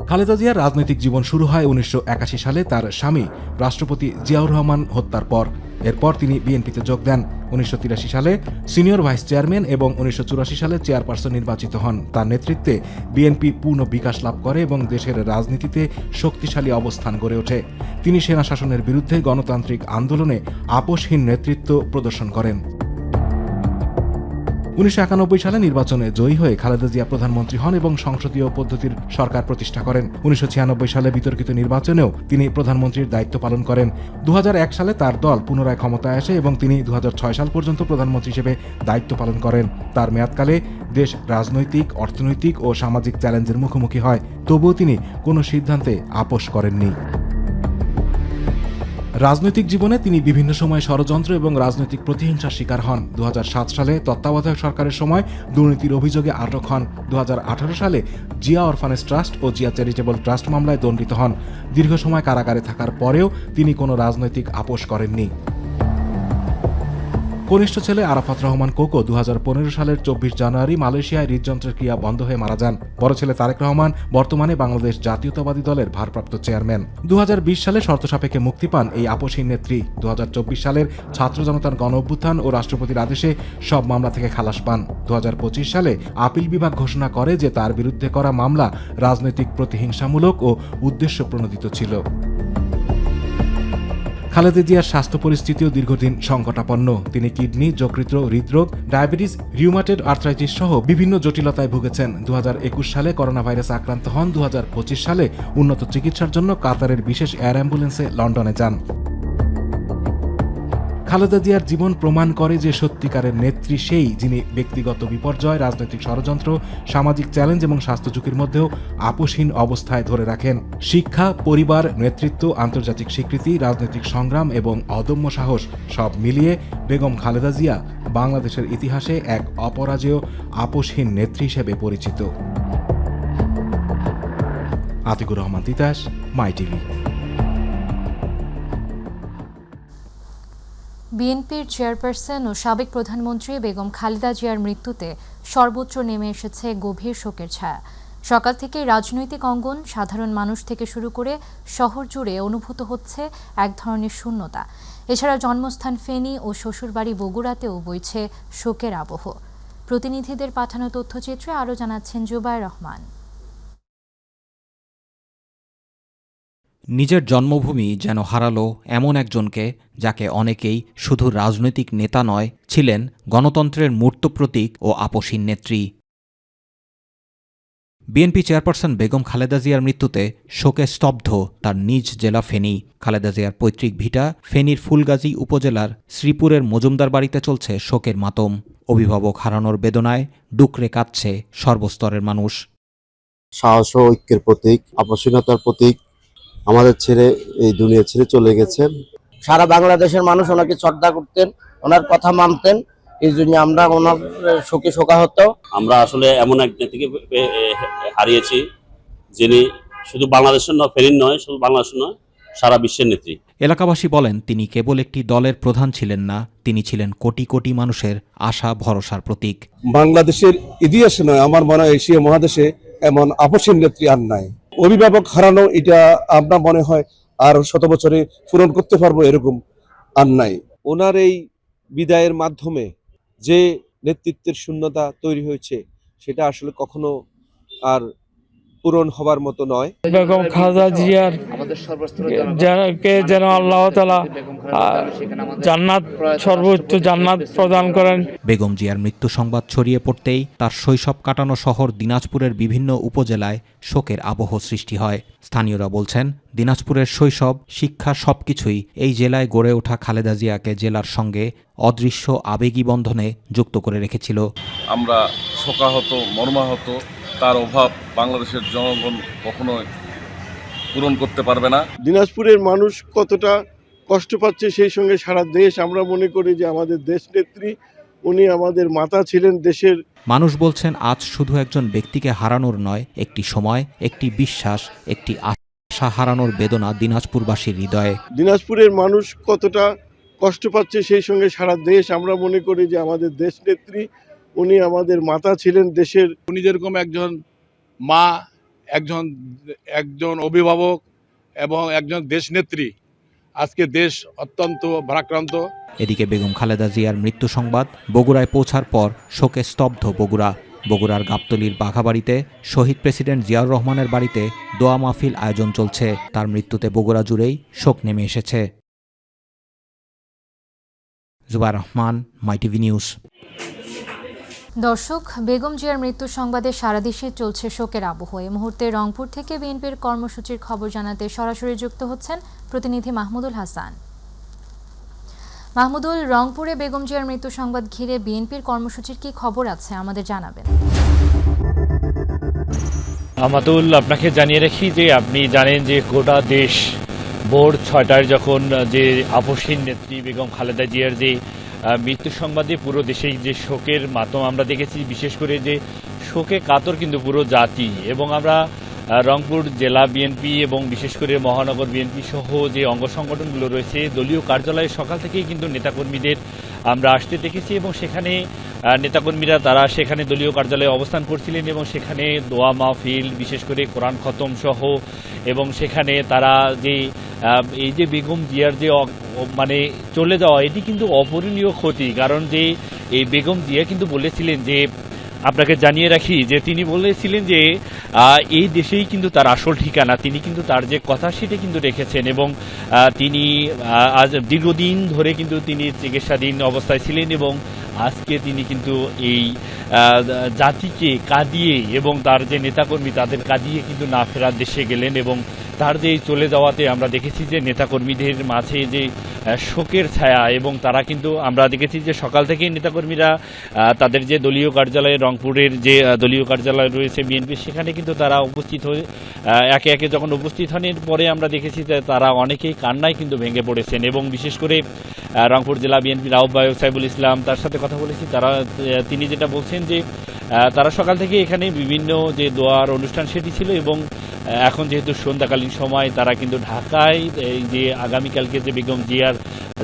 Speaker 12: খালেদা জিয়ার রাজনৈতিক জীবন শুরু হয় 1981 সালে তার স্বামী রাষ্ট্রপতি জিয়াউর রহমান হত্যার পর। এরপর তিনি বিএনপিতে যোগ দেন। 1983 সালে সিনিয়র ভাইস চেয়ারম্যান এবং 1984 সালে চেয়ারপারসন নির্বাচিত হন। তার নেতৃত্বে বিএনপি পূর্ণ বিকাশ লাভ করে এবং দেশের রাজনীতিতে শক্তিশালী অবস্থান গড়ে ওঠে। তিনি সেনা শাসনের বিরুদ্ধে গণতান্ত্রিক আন্দোলনে আপোষহীন নেতৃত্ব প্রদর্শন করেন। 1991 সালে নির্বাচনে জয়ী হয়ে খালেদা জিয়া প্রধানমন্ত্রী হন এবং সংসদীয় পদ্ধতির সরকার প্রতিষ্ঠা করেন। 1996 সালে বিতর্কিত নির্বাচনেও তিনি প্রধানমন্ত্রীর দায়িত্ব পালন করেন। 2001 সালে তার দল পুনরায় ক্ষমতায় আসে এবং তিনি 2006 সাল পর্যন্ত প্রধানমন্ত্রী হিসেবে দায়িত্ব পালন করেন। তার মেয়াদকালে দেশ রাজনৈতিক, অর্থনৈতিক ও সামাজিক চ্যালেঞ্জের মুখোমুখি হয়, তবুও তিনি কোনো সিদ্ধান্তে আপোষ করেননি। রাজনৈতিক জীবনে তিনি বিভিন্ন সময় ষড়যন্ত্র এবং রাজনৈতিক প্রতিহিংসার শিকার হন। 2007 সালে তত্ত্বাবধায়ক সরকারের সময় দুর্নীতির অভিযোগে আটক হন। 2018 সালে জিয়া অরফানেজ ট্রাস্ট ও জিয়া চ্যারিটেবল ট্রাস্ট মামলায় দণ্ডিত হন। দীর্ঘ সময় কারাগারে থাকার পরেও তিনি কোনো রাজনৈতিক আপোষ করেননি। কনিষ্ঠ ছেলে আরাফাত রহমান কোকো 2015 সালের 24 জানুয়ারি মালয়েশিয়ায় হৃদযন্ত্রের ক্রিয়া বন্ধ হয়ে মারা যান। বড় ছেলে তারেক রহমান বর্তমানে বাংলাদেশ জাতীয়তাবাদী দলের ভারপ্রাপ্ত চেয়ারম্যান। 2020 সালে শর্ত সাপেক্ষে মুক্তি পান এই আপসহীন নেত্রী। 2024 সালের ছাত্র জনতার গণ অভ্যুত্থান ও রাষ্ট্রপতির আদেশে সব মামলা থেকে খালাস পান। 2025 সালে আপিল বিভাগ ঘোষণা করে যে তার বিরুদ্ধে করা মামলা রাজনৈতিক প্রতিহিংসামূলক ও উদ্দেশ্য প্রণোদিত ছিল। খালেদা জিয়ার স্বাস্থ্য পরিস্থিতিও দীর্ঘদিন সংকটাপন্ন। তিনি কিডনি, যকৃৎ, হৃদরোগ, ডায়াবেটিস, রিউমাটয়েড আর্থ্রাইটিস সহ বিভিন্ন জটিলতায় ভুগেছেন। 2021 সালে করোনা ভাইরাসে আক্রান্ত হন। 2025 সালে উন্নত চিকিৎসার জন্য কাতারের বিশেষ এয়ার অ্যাম্বুলেন্সে লন্ডনে যান। খালেদা জিয়ার জীবন প্রমাণ করে যে সত্যিকারের নেত্রী সেই, যিনি ব্যক্তিগত বিপর্যয়, রাজনৈতিক ষড়যন্ত্র, সামাজিক চ্যালেঞ্জ এবং স্বাস্থ্য ঝুঁকির মধ্যেও আপোষহীন অবস্থায় ধরে রাখেন। শিক্ষা, পরিবার, নেতৃত্ব, আন্তর্জাতিক স্বীকৃতি, রাজনৈতিক সংগ্রাম এবং অদম্য সাহস সব মিলিয়ে বেগম খালেদা জিয়া বাংলাদেশের ইতিহাসে এক অপরাজেয় আপোষহীন নেত্রী হিসেবে পরিচিত। আতিকুর রহমান তিতাস, মাই টিভি।
Speaker 1: বিএনপির চেয়ারপারসন ও সাবেক প্রধানমন্ত্রী বেগম খালেদা জিয়ার মৃত্যুতে সর্বত্র নেমে এসেছে গভীর শোকের ছায়া। সকাল থেকে রাজনৈতিক অঙ্গন, সাধারণ মানুষ থেকে শুরু করে শহর জুড়ে অনুভূত হচ্ছে এক ধরনের শূন্যতা। এছাড়া জন্মস্থান ফেনী ও শ্বশুরবাড়ি বগুড়াতেও বইছে শোকের আবহ। প্রতিনিধিদের পাঠানো তথ্যচিত্রে আরও জানাচ্ছেন জুবায়ের রহমান।
Speaker 13: নিজের জন্মভূমি যেন হারালো এমন একজনকে, যাকে অনেকেই শুধু রাজনৈতিক নেতা নয়, ছিলেন গণতন্ত্রের মূর্ত প্রতীক ও আপোষহীন নেত্রী। বিএনপি চেয়ারপারসন বেগম খালেদা জিয়ার মৃত্যুতে শোকে স্তব্ধ তার নিজ জেলা ফেনী। খালেদা জিয়ার পৈতৃক ভিটা ফেনীর ফুলগাজী উপজেলার শ্রীপুরের মজুমদার বাড়িতে চলছে শোকের মাতম। অভিভাবক হারানোর বেদনায় ডুকরে কাঁদছে সর্বস্তরের মানুষ।
Speaker 14: সাহস ও ঐক্যের প্রতীক, আপোষহীনতার প্রতীক, আমাদের ছেড়ে এই দুনিয়া ছেড়ে চলে গেছেন।
Speaker 15: সারা বাংলাদেশের মানুষ ওনাকে শ্রদ্ধা করতেন, ওনার কথা মানতেন, এই জন্য আমরা ওনার শোকে শোকাহত।
Speaker 16: আমরা আসলে এমন এক নেত্রীকে হারিয়েছি, যিনি শুধু বাংলাদেশের নয়, ফেনীর নয়, শুধু বাংলাদেশের নয়, সারা বিশ্বের নেত্রী।
Speaker 13: এলাকাবাসী বলেন, তিনি কেবল একটি দলের প্রধান ছিলেন না, তিনি ছিলেন কোটি কোটি মানুষের আশা ভরসার প্রতীক।
Speaker 17: বাংলাদেশের ইতিহাসে নয়, আমার মনে হয় এশিয়া মহাদেশে এমন আপোষহীন নেত্রী আর নাই। অভিভাবক হারানো, এটা আমরা মনে হয় আর 100 বছরে পূরণ করতে পারবো এরকম আর নাই।
Speaker 6: ওনার এই বিদায়ের মাধ্যমে যে নেতৃত্বের শূন্যতা তৈরি হয়েছে, সেটা আসলে কখনো আর পূরণ হবার মতো নয়।
Speaker 18: বেগম খালেদা জিয়ার যেন আল্লাহ তাআলা জান্নাত, সর্বোচ্চ জান্নাত প্রদান করেন।
Speaker 13: বেগম জিয়ার মৃত্যু সংবাদ ছড়িয়ে পড়তেই তার শৈশব কাটানো শহর দিনাজপুরের বিভিন্ন উপজেলায় শোকের আবহ সৃষ্টি হয়। স্থানীয়রা বলছেন, দিনাজপুরের শৈশব, শিক্ষা সবকিছুই এই জেলায় গড়ে ওঠা খালেদা জিয়াকে জেলার সঙ্গে অদৃশ্য আবেগী বন্ধনে যুক্ত করে রেখেছিল।
Speaker 19: আমরা শোকাহত, মর্মাহত। তার অভাব বাংলাদেশের জনগণ কখনোই পূরণ করতে পারবে না।
Speaker 3: দিনাজপুরের মানুষ কতটা কষ্ট পাচ্ছে, সেই সঙ্গে সারা দেশ। আমরা মনে করি যে আমাদের দেশ নেত্রী, উনি আমাদের মাতা ছিলেন দেশের।
Speaker 13: মানুষ বলছেন, আজ শুধু একজন ব্যক্তিকে হারানোর নয়, একটি সময়, একটি বিশ্বাস, একটি আশা হারানোর বেদনা দিনাজপুরবাসীর হৃদয়ে।
Speaker 3: দিনাজপুরের মানুষ কতটা কষ্ট পাচ্ছে, সেই সঙ্গে সারা দেশ। আমরা মনে করি যে আমাদের দেশ নেত্রী, উনি আমাদের মাতা ছিলেন দেশের।
Speaker 19: উনি যেরকম একজন মা, একজন অভিভাবক এবং একজন দেশনেত্রী, আজকে দেশ অত্যন্ত ভারাক্রান্ত।
Speaker 13: এদিকে বেগম খালেদা জিয়ার মৃত্যু সংবাদ বগুড়ায় পৌঁছার পর শোকে স্তব্ধ বগুড়া। বগুড়ার গাবতলীর বাঘাবাড়িতে শহীদ প্রেসিডেন্ট জিয়াউর রহমানের বাড়িতে দোয়া মাহফিল আয়োজন চলছে। তার মৃত্যুতে বগুড়া জুড়েই শোক নেমে এসেছে। জুবায়ের রহমান, মাই টিভি নিউজ।
Speaker 1: দর্শক, বেগম জিয়ার মৃত্যু সংবাদে সারা দেশে চলছে শোকের আবহ। এই মুহূর্তে রংপুর থেকে বিএনপির কর্মসূচির খবর জানাতে সরাসরি যুক্ত হচ্ছেন প্রতিনিধি মাহমুদুল হাসান। মাহমুদুল, রংপুরে বেগম জিয়ার মৃত্যু সংবাদ ঘিরে বিএনপির কর্মসূচির কি খবর আছে আমাদের জানাবেন।
Speaker 20: আমাতুল, আপনাকে জানিয়ে রাখি যে আপনি জানেন যে গোটা দেশ ভোর 6টায় যখন যে আপোষহীন নেত্রী বেগম খালেদা জিয়ার যে মৃত্যু সংবাদে পুরো দেশেই যে শোকের মাতম আমরা দেখেছি, বিশেষ করে যে শোকে কাতর কিন্তু পুরো জাতি। এবং আমরা রংপুর জেলা বিএনপি এবং বিশেষ করে মহানগর বিএনপি সহ যে অঙ্গ সংগঠনগুলো রয়েছে, দলীয় কার্যালয়ে সকাল থেকেই কিন্তু নেতাকর্মীদের আমরা আসতে দেখেছি এবং সেখানে নেতাকর্মীরা তারা সেখানে দলীয় কার্যালয়ে অবস্থান করছিলেন এবং সেখানে দোয়া মাহফিল, বিশেষ করে কোরআন খতম সহ, এবং সেখানে তারা যে এই যে বেগম জিয়ার যে মানে চলে যাওয়া, এটি কিন্তু অপূরণীয় ক্ষতি। কারণ যে এই বেগম জিয়া কিন্তু বলেছিলেন যে, আপনাকে জানিয়ে রাখি যে তিনি বলেছিলেন যে এই দেশেই কিন্তু তার আসল ঠিকানা। তিনি কিন্তু তার যে কথা সেটা কিন্তু রেখেছেন এবং তিনি আজ দীর্ঘদিন ধরে কিন্তু তিনি চিকিৎসাধীন অবস্থায় ছিলেন এবং আজকে তিনি কিন্তু এই জাতিকে কাঁদিয়ে এবং তার যে নেতাকর্মী তাদের কাঁদিয়ে কিন্তু না ফেরার দেশে গেলেন এবং তার যে চলে যাওয়াতে আমরা দেখেছি যে নেতাকর্মীদের মাঝে যে শোকের ছায়া, এবং তারা কিন্তু আমরা দেখেছি যে সকাল থেকেই নেতাকর্মীরা তাদের যে দলীয় কার্যালয়ে, রংপুরের যে দলীয় কার্যালয় রয়েছে বিএনপি, সেখানে কিন্তু তারা উপস্থিত হয়ে একে একে যখন উপস্থিত হন, পরে আমরা দেখেছি যে তারা অনেকেই কান্নায় কিন্তু ভেঙে পড়েছেন। এবং বিশেষ করে রংপুর জেলা বিএনপির আহ্বায়ক সাইবুল ইসলাম, তার সাথে কথা বলেছি, তিনি যেটা বলছেন যে তারা সকাল থেকে এখানে বিভিন্ন যে দোয়ার অনুষ্ঠান সেটি ছিল এবং এখন যেহেতু সন্ধ্যাকালীন সময় তারা কিন্তু ঢাকায় এই যে আগামীকালকে যে বেগম জিয়ার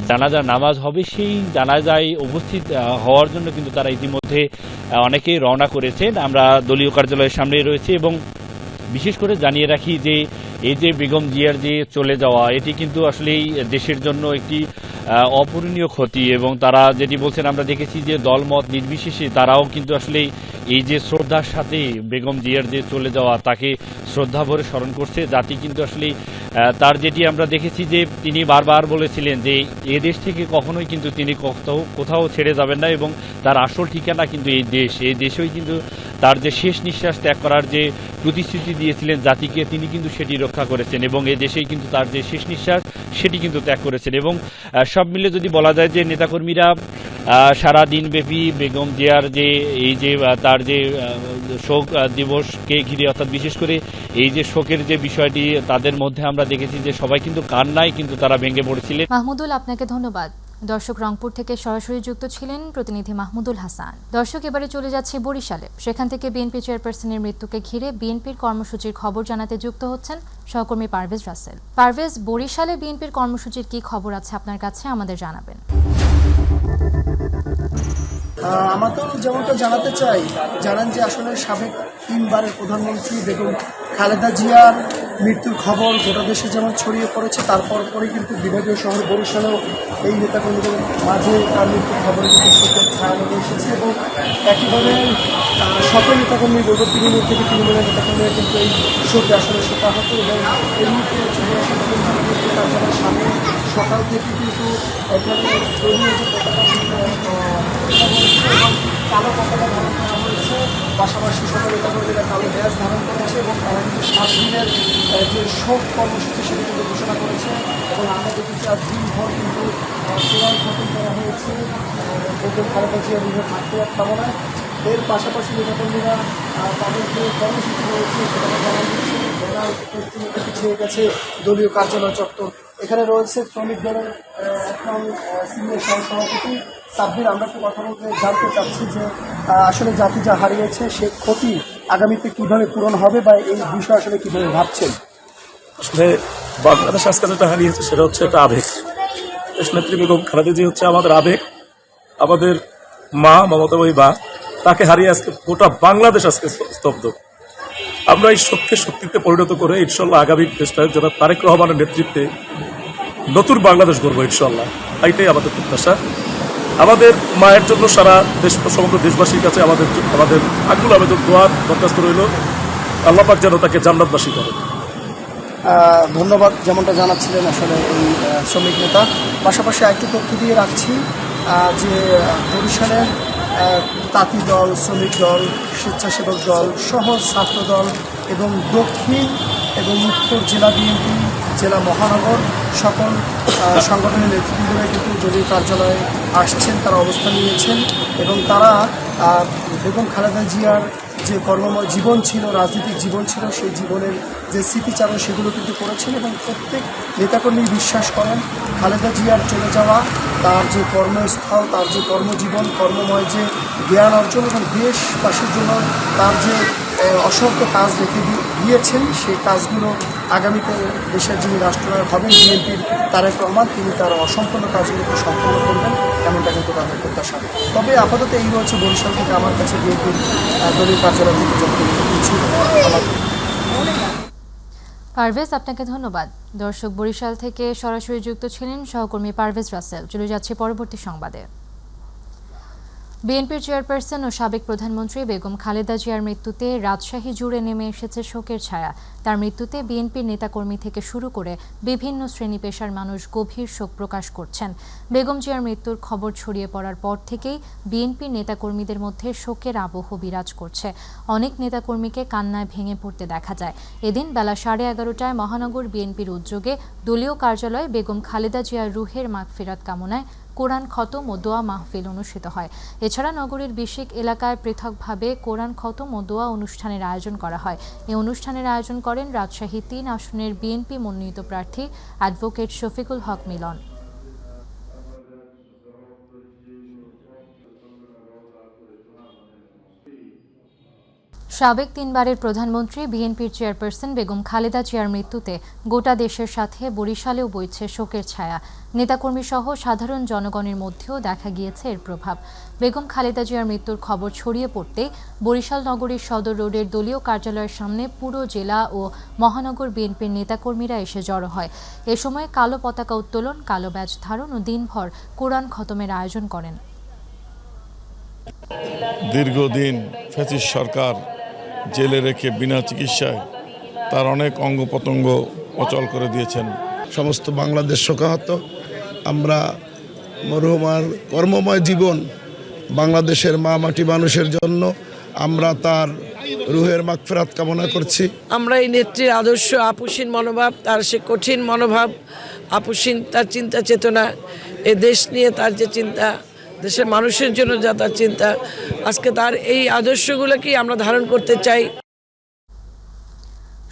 Speaker 20: জানাজা নামাজ হবে সেই জানাজায় উপস্থিত হওয়ার জন্য কিন্তু তারা ইতিমধ্যে অনেকেই রওনা করেছেন। আমরা দলীয় কার্যালয়ের সামনে রয়েছে এবং বিশেষ করে জানিয়ে রাখি যে এই যে বেগম জিয়ার যে চলে যাওয়া, এটি কিন্তু আসলেই দেশের জন্য একটি অপূরণীয় ক্ষতি এবং তারা যেটি বলছেন আমরা দেখেছি যে দলমত নির্বিশেষে তারাও কিন্তু আসলে এই যে শ্রদ্ধার সাথে বেগম জিয়ার যে চলে যাওয়া তাকে শ্রদ্ধা ভরে স্মরণ করছে জাতি। কিন্তু আসলে তার যেটি আমরা দেখেছি যে তিনি বারবার বলেছিলেন যে এ দেশ থেকে কখনোই কিন্তু তিনি কোথাও ছেড়ে যাবেন না এবং তার আসল ঠিকানা কিন্তু এই দেশেই কিন্তু তার যে শেষ নিঃশ্বাস ত্যাগ করার যে প্রতিশ্রুতি দিয়েছিলেন জাতিকে, তিনি কিন্তু সেটি রক্ষা করেছেন এবং এ দেশেই কিন্তু তার যে শেষ নিঃশ্বাস সেটি কিন্তু ত্যাগ করেছেন। এবং সব মিলে যদি বলা যায় যে নেতাকর্মীরা সারা দিনব্যাপী বেগম জিয়ার যে এই যে তার যে শোক দিবসকে ঘিরে, অর্থাৎ বিশেষ করে এই যে শোকের যে বিষয়টি তাদের মধ্যে আমরা দেখেছি যে সবাই কিন্তু কান্নায় কিন্তু তারা ভেঙে পড়েছিলেন।
Speaker 1: মাহমুদুল, আপনাকে ধন্যবাদ। দর্শক, রংপুর থেকে সরাসরি যুক্ত ছিলেন প্রতিনিধি মাহমুদুল হাসান। দর্শক, এবারে চলে যাচ্ছে বরিশালে। সেখান থেকে বিএনপি চেয়ারপারসনের মৃত্যুকে ঘিরে বিএনপির কর্মসূচির খবর জানাতে যুক্ত হচ্ছেন সহকর্মী পারভেজ রাসেল। পারভেজ, বরিশালে বিএনপির কর্মসূচির কি খবর আছে আপনার কাছে, আমাদের জানাবেন।
Speaker 7: আমরা তো যেমনটা জানাতে চাই, জানান যে আসলে সাবেক 3 বারের প্রধানমন্ত্রী বেগম খালেদা জিয়ার মৃত্যুর খবর গোটা দেশে যেমন ছড়িয়ে পড়েছে, তারপর পরে কিন্তু বিভাগীয় শহর বরিশালেও এই নেতাকর্মীদের মাঝে তার মৃত্যুর খবরে কিন্তু শোকের ছায়া নেমে এসেছে এবং একইভাবে সকল নেতাকর্মী বলব তৃণমূল থেকে তৃণমূলের নেতাকর্মীরা কিন্তু এই শোকে আসলে শোকাহত এবং এই মুহূর্তে কার্যালয়ের সামনে সকাল থেকে কিন্তু এখানে দলীয় যে পতাকা এবং কালো পতাকা ধারণ করা হয়েছে, পাশাপাশি সকল নেতাকর্মীরা কালো ব্যাজ ধারণ করেছে এবং তারা কিন্তু 7 দিনের যে শোক কর্মসূচি সেটি কিন্তু ঘোষণা করেছে এবং আমরা দেখেছি আজ দিনভর কিন্তু কোরআন খতম করা হয়েছে বেগম খালেদা জিয়া নিজের মাতৃত্ব কামনায়। এর পাশাপাশি নেতাকর্মীরা তাদের যে কর্মসূচি রয়েছে সেটা জানান দিচ্ছে, পিছিয়ে গেছে দলীয় কার্যালয় চত্বর। এখানে রয়েছে শ্রমিক দলের এখন সিনিয়র সহসভাপতি সাব্বির। আমরা একটু কথা বলতে জানতে চাচ্ছি যে আসলে জাতি যা হারিয়েছে সে ক্ষতি আগামীতে কিভাবে পূরণ হবে বা এই বিষয়ে আসলে কিভাবে ভাবছেন?
Speaker 21: আসলে বাংলাদেশ আজকে যেটা হারিয়েছে সেটা হচ্ছে একটা আবেগ। দেশনেত্রী বেগম খালেদা জিয়া হচ্ছে আমাদের আবেগ, আমাদের মা, মমতাময়ী মা, তাকে হারিয়ে আজকে গোটা বাংলাদেশ আজকে স্তব্ধ। আমরা এই শোককে শক্তিতে পরিণত করে ইনশাল্লাহ আগামী দেশটা যারা তারেক রহমানের নেতৃত্বে নতুন বাংলাদেশ গড়বো ইনশাল্লাহ, এইটাই আমাদের প্রত্যাশা। আমাদের মায়ের জন্য সারা দেশ, সমগ্র দেশবাসীর কাছে আমাদের আকুল আবেদন, দোয়া দরখাস্ত রইল, আল্লাহ পাক যেন তাকে জান্নাতবাসী করে।
Speaker 7: ধন্যবাদ। যেমনটা জানাচ্ছিলেন আসলে এই শ্রমিক নেতা। পাশাপাশি আরেকটি তথ্য দিয়ে রাখছি যে বরিশালের তাঁতি দল, শ্রমিক দল, স্বেচ্ছাসেবক দল সহ ছাত্র দল এবং দক্ষিণ এবং উত্তর জেলা বিএনপি, জেলা মহানগর সকল সংগঠনের নেতৃবৃন্দরা কিন্তু দলীয় কার্যালয়ে আসছেন, তারা অবস্থান নিয়েছেন এবং তারা বেগম খালেদা জিয়ার যে কর্মময় জীবন ছিল, রাজনৈতিক জীবন ছিল, সেই জীবনের যে স্মৃতিচারণ সেগুলো কিন্তু করেছেন এবং প্রত্যেক নেতাকর্মী বিশ্বাস করেন খালেদা জিয়ার চলে যাওয়া, তার যে কর্মস্থল, তার যে কর্মজীবন, কর্মময় যে জ্ঞান অর্জন এবং দেশবাসীর জন্য তার যে অসংখ্য কাজ রেখে দিয়েছেন সেই কাজগুলো আগামীতে দেশের যিনি রাষ্ট্রনায়ক হবেন বিএনপির তারেক রহমান, তিনি তার অসম্পূর্ণ কাজগুলোকে সম্পূর্ণ করবেন, এমনটা কিন্তু তাদের প্রত্যাশা। তবে আপাতত এই রয়েছে বরিশাল থেকে আমার কাছে বিএনপির দলীয় কার্যালয় থেকে যত কিছু
Speaker 1: পারভেজ, আপনাকে ধন্যবাদ। দর্শক, বরিশাল থেকে সরাসরি যুক্ত ছিলেন সহকর্মী পারভেজ রাসেল। চলে যাচ্ছে পরবর্তী সংবাদে। বিএনপির চেয়ারপারসন ও সাবেক প্রধানমন্ত্রী বেগম খালেদা জিয়ার মৃত্যুতে রাজশাহী জুড়ে নেমে এসেছে শোকের ছায়া। তার মৃত্যুতে বিএনপির নেতাকর্মী থেকে শুরু করে বিভিন্ন শ্রেণী পেশার মানুষ গভীর শোক প্রকাশ করছেন। বেগম জিয়ার মৃত্যুর খবর ছড়িয়ে পড়ার পর থেকেই বিএনপির নেতাকর্মীদের মধ্যে শোকের আবহ বিরাজ করছে। অনেক নেতাকর্মীকে কান্নায় ভেঙে পড়তে দেখা যায়। এদিন বেলা 11:30টায় মহানগর বিএনপির উদ্যোগে দলীয় কার্যালয়ে বেগম খালেদা জিয়ার রুহের মাগফিরাত কামনায় কোরআন খতম ও দোয়া মাহফিল অনুষ্ঠিত হয়। এছাড়া নগরীর বিশেক এলাকায় পৃথকভাবে কোরআন খতম ও দোয়া অনুষ্ঠানের আয়োজন করা হয়। এই অনুষ্ঠানের আয়োজন করেন রাজশাহী ৩ আসনের বিএনপি মনোনীত প্রার্থী অ্যাডভোকেট শফিকুল হক মিলন। সাবেক 3বারের প্রধানমন্ত্রী বিএনপির চেয়ারপারসন বেগম খালেদা জিয়ার মৃত্যুতে গোটা দেশের সাথে বরিশালেও বইছে শোকের ছায়া। নেতাকর্মী সহ সাধারণ জনগণের মধ্যেও দেখা গিয়েছে এর প্রভাব। বেগম খালেদা জিয়ার মৃত্যুর খবর ছড়িয়ে পড়তে বরিশাল নগরীর সদর রোডের দলীয় কার্যালয়ের সামনে পুরো জেলা ও মহানগর বিএনপির নেতাকর্মীরা এসে জড়ো হয়। এ সময় কালো পতাকা উত্তোলন, কালো ব্যাজ ধারণ ও দিনভর কোরআন খতমের আয়োজন করেন।
Speaker 2: দীর্ঘদিন ফ্যাসিস্ট সরকার জেলে রেখে বিনা চিকিৎসায় তার অনেক অঙ্গ প্রত্যঙ্গ অচল করে দিয়েছেন।
Speaker 22: সমস্ত বাংলাদেশ শোকাহত। আমরা মরহুমার কর্মময় জীবন বাংলাদেশের মা মাটি মানুষের জন্য আমরা তার রুহের মাগফিরাত কামনা করছি।
Speaker 23: আমরা এই নেত্রীর আদর্শ, আপুসীন মনোভাব, তার সে কঠিন মনোভাব, আপুসীন তার চিন্তা চেতনা, এ দেশ নিয়ে তার যে চিন্তা, দেশের মানুষের জন্য যা তার চিন্তা, আজকে তার এই আদর্শগুলোকেই আমরা ধারণ করতে চাই।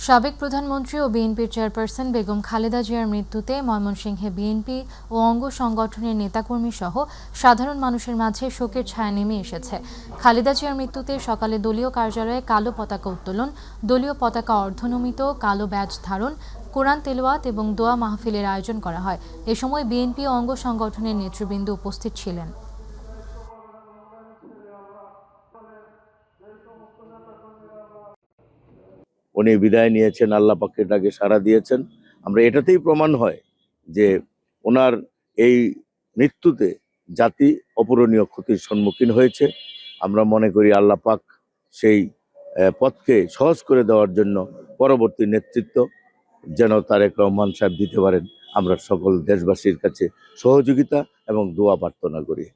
Speaker 1: সাবেক প্রধানমন্ত্রী ও বিএনপির চেয়ারপারসন বেগম খালেদা জিয়ার মৃত্যুতে ময়মনসিংহে বিএনপি ও অঙ্গ সংগঠনের নেতাকর্মী সহ সাধারণ মানুষের মাঝে শোকের ছায়া নেমে এসেছে। খালেদা জিয়ার মৃত্যুতে সকালে দলীয় কার্যালয়ে কালো পতাকা উত্তোলন, দলীয় পতাকা অর্ধনমিত, কালো ব্যাজ ধারণ, কোরআন তেলাওয়াত এবং দোয়া মাহফিলের আয়োজন করা হয়। এ সময় বিএনপি ও অঙ্গ সংগঠনের নেতৃবৃন্দ উপস্থিত ছিলেন।
Speaker 24: উনি বিদায় নিয়েছেন, আল্লাহ পাকের ডাকে সাড়া দিয়েছেন। আমরা এটাতেই প্রমাণ হয় যে ওনার এই মৃত্যুতে জাতি অপূরণীয় ক্ষতির সম্মুখীন হয়েছে। আমরা মনে করি আল্লাহ পাক সেই পথকে সহজ করে দেওয়ার জন্য পরবর্তী নেতৃত্ব যেন তারেক রহমান সাহেব দিতে পারেন, আমরা সকল দেশবাসীর কাছে সহযোগিতা এবং দোয়া প্রার্থনা করি।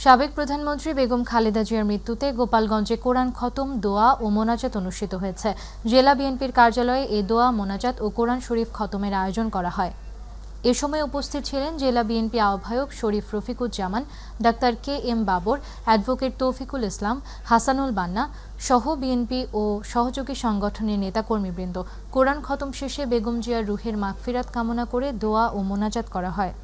Speaker 1: সাবেক প্রধানমন্ত্রী বেগম খালেদা জিয়ার মৃত্যুতে গোপালগঞ্জে কোরআন খতম, দোয়া ও মোনাজাত অনুষ্ঠিত হয়েছে। জেলা বিএনপির কার্যালয়ে এ দোয়া, মোনাজাত ও কোরআন শরীফ খতমের আয়োজন করা হয়। এ সময় উপস্থিত ছিলেন জেলা বিএনপি আহ্বায়ক শরীফ রফিকুজ্জামান, ডাক্তার KM বাবর, অ্যাডভোকেট তৌফিকুল ইসলাম, হাসানুল বান্না সহ বিএনপি ও সহযোগী সংগঠনের নেতাকর্মীবৃন্দ। কোরআন খতম শেষে বেগম জিয়ার রুহের মাগফিরাত কামনা করে দোয়া ও মোনাজাত করা হয়।